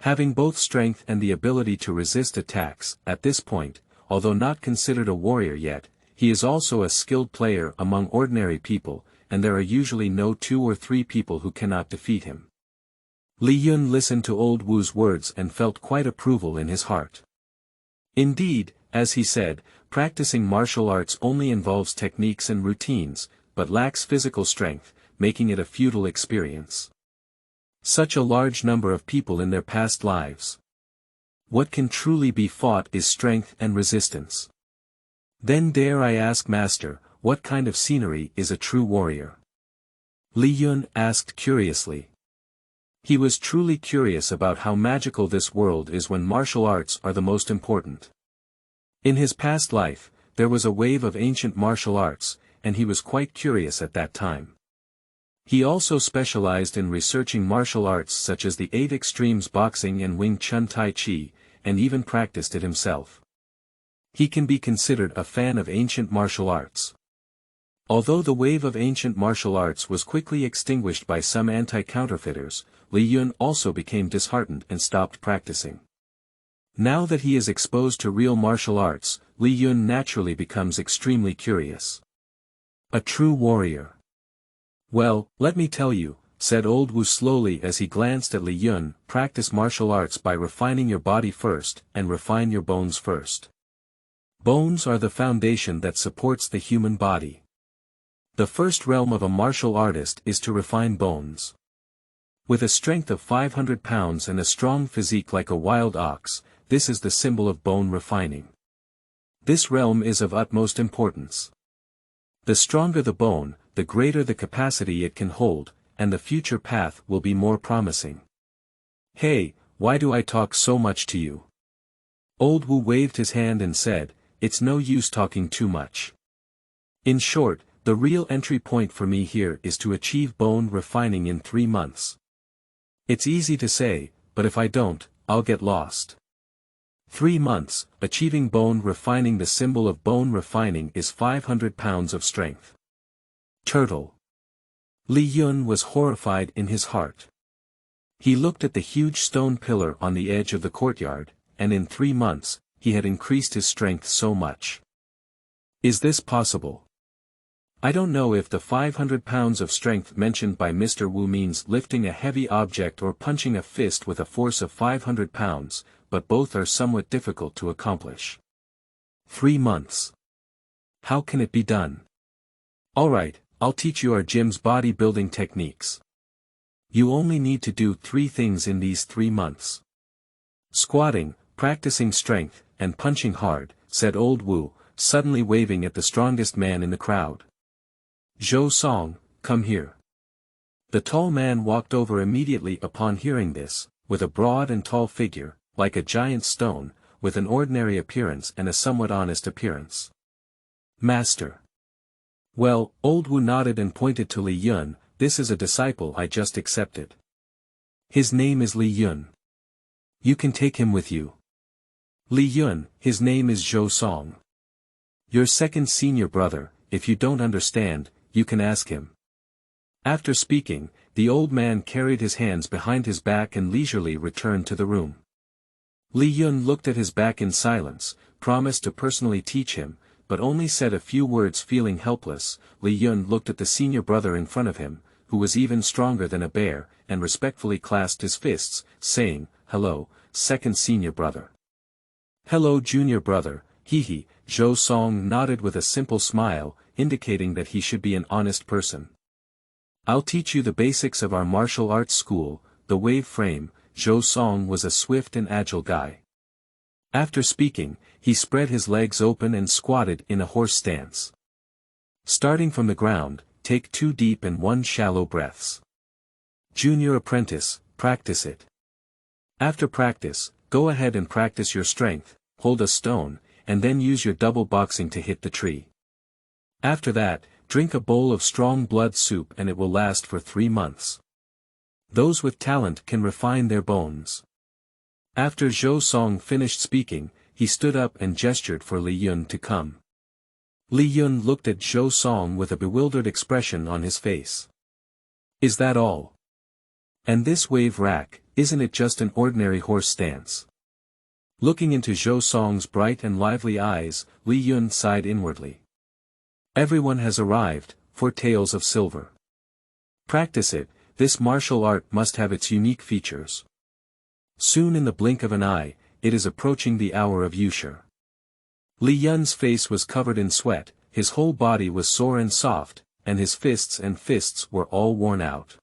Having both strength and the ability to resist attacks, at this point, although not considered a warrior yet, he is also a skilled player among ordinary people, and there are usually no 2 or 3 people who cannot defeat him. Li Yun listened to old Wu's words and felt quite approval in his heart. Indeed, as he said, practicing martial arts only involves techniques and routines, but lacks physical strength, making it a futile experience. Such a large number of people in their past lives. What can truly be fought is strength and resistance. Then dare I ask Master, what kind of scenery is a true warrior? Li Yun asked curiously. He was truly curious about how magical this world is when martial arts are the most important. In his past life, there was a wave of ancient martial arts, and he was quite curious at that time. He also specialized in researching martial arts such as the 8 extremes boxing and Wing Chun Tai Chi, and even practiced it himself. He can be considered a fan of ancient martial arts. Although the wave of ancient martial arts was quickly extinguished by some anti-counterfeiters, Li Yun also became disheartened and stopped practicing. Now that he is exposed to real martial arts, Li Yun naturally becomes extremely curious. A true warrior. Well, let me tell you, said old Wu slowly as he glanced at Li Yun, practice martial arts by refining your body first, and refine your bones first. Bones are the foundation that supports the human body. The first realm of a martial artist is to refine bones. With a strength of 500 pounds and a strong physique like a wild ox, this is the symbol of bone refining. This realm is of utmost importance. The stronger the bone, the greater the capacity it can hold, and the future path will be more promising. Hey, why do I talk so much to you? Old Wu waved his hand and said, it's no use talking too much. In short, the real entry point for me here is to achieve bone refining in 3 months. It's easy to say, but if I don't, I'll get lost. 3 months, achieving bone refining. The symbol of bone refining is 500 pounds of strength. Turtle. Li Yun was horrified in his heart. He looked at the huge stone pillar on the edge of the courtyard, and in 3 months, he had increased his strength so much. Is this possible? I don't know if the 500 pounds of strength mentioned by Mr. Wu means lifting a heavy object or punching a fist with a force of 500 pounds, but both are somewhat difficult to accomplish. 3 months. How can it be done? Alright, I'll teach you our gym's bodybuilding techniques. You only need to do 3 things in these 3 months. Squatting, practicing strength, and punching hard, said old Wu, suddenly waving at the strongest man in the crowd. Zhou Song, come here. The tall man walked over immediately upon hearing this, with a broad and tall figure, like a giant stone, with an ordinary appearance and a somewhat honest appearance. Master. Well, old Wu nodded and pointed to Li Yun, this is a disciple I just accepted. His name is Li Yun. You can take him with you. Li Yun, his name is Zhou Song. Your second senior brother, if you don't understand, you can ask him. After speaking, the old man carried his hands behind his back and leisurely returned to the room. Li Yun looked at his back in silence, promised to personally teach him, but only said a few words. Feeling helpless, Li Yun looked at the senior brother in front of him, who was even stronger than a bear, and respectfully clasped his fists, saying, Hello, second senior brother. Hello junior brother, hee. Zhou Song nodded with a simple smile, indicating that he should be an honest person. I'll teach you the basics of our martial arts school, the wave frame. Zhou Song was a swift and agile guy. After speaking, he spread his legs open and squatted in a horse stance. Starting from the ground, take 2 deep and 1 shallow breaths. Junior apprentice, practice it. After practice, go ahead and practice your strength, hold a stone, and then use your double boxing to hit the tree. After that, drink a bowl of strong blood soup and it will last for 3 months. Those with talent can refine their bones. After Zhou Song finished speaking, he stood up and gestured for Li Yun to come. Li Yun looked at Zhou Song with a bewildered expression on his face. Is that all? And this wave rack, isn't it just an ordinary horse stance? Looking into Zhou Song's bright and lively eyes, Li Yun sighed inwardly. Everyone has arrived, for tails of silver. Practice it, this martial art must have its unique features. Soon in the blink of an eye, it is approaching the hour of Yushur. Li Yun's face was covered in sweat, his whole body was sore and soft, and his fists were all worn out.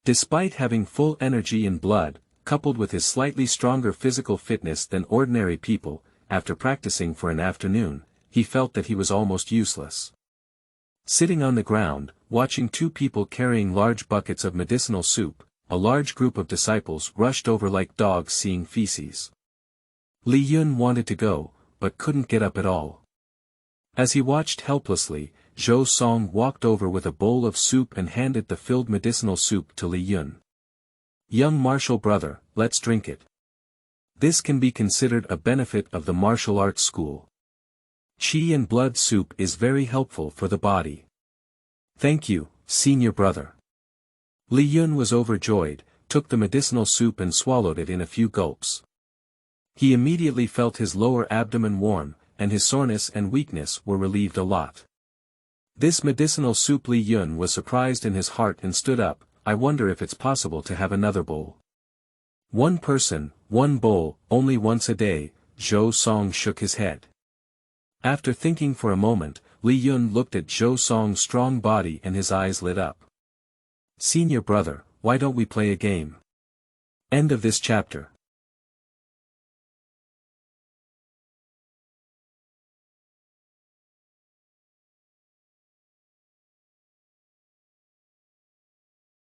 Despite having full energy and blood, coupled with his slightly stronger physical fitness than ordinary people, after practicing for an afternoon, he felt that he was almost useless. Sitting on the ground, watching two people carrying large buckets of medicinal soup, a large group of disciples rushed over like dogs seeing feces. Li Yun wanted to go, but couldn't get up at all. As he watched helplessly, Zhou Song walked over with a bowl of soup and handed the filled medicinal soup to Li Yun. "Young martial brother, let's drink it. This can be considered a benefit of the martial arts school. Qi and blood soup is very helpful for the body." "Thank you, senior brother." Li Yun was overjoyed, took the medicinal soup and swallowed it in a few gulps. He immediately felt his lower abdomen warm, and his soreness and weakness were relieved a lot. This medicinal soup. Li Yun was surprised in his heart and stood up. "I wonder if it's possible to have another bowl." "One person, one bowl, only once a day," Zhou Song shook his head. After thinking for a moment, Li Yun looked at Zhou Song's strong body and his eyes lit up. "Senior brother, why don't we play a game?" End of this chapter.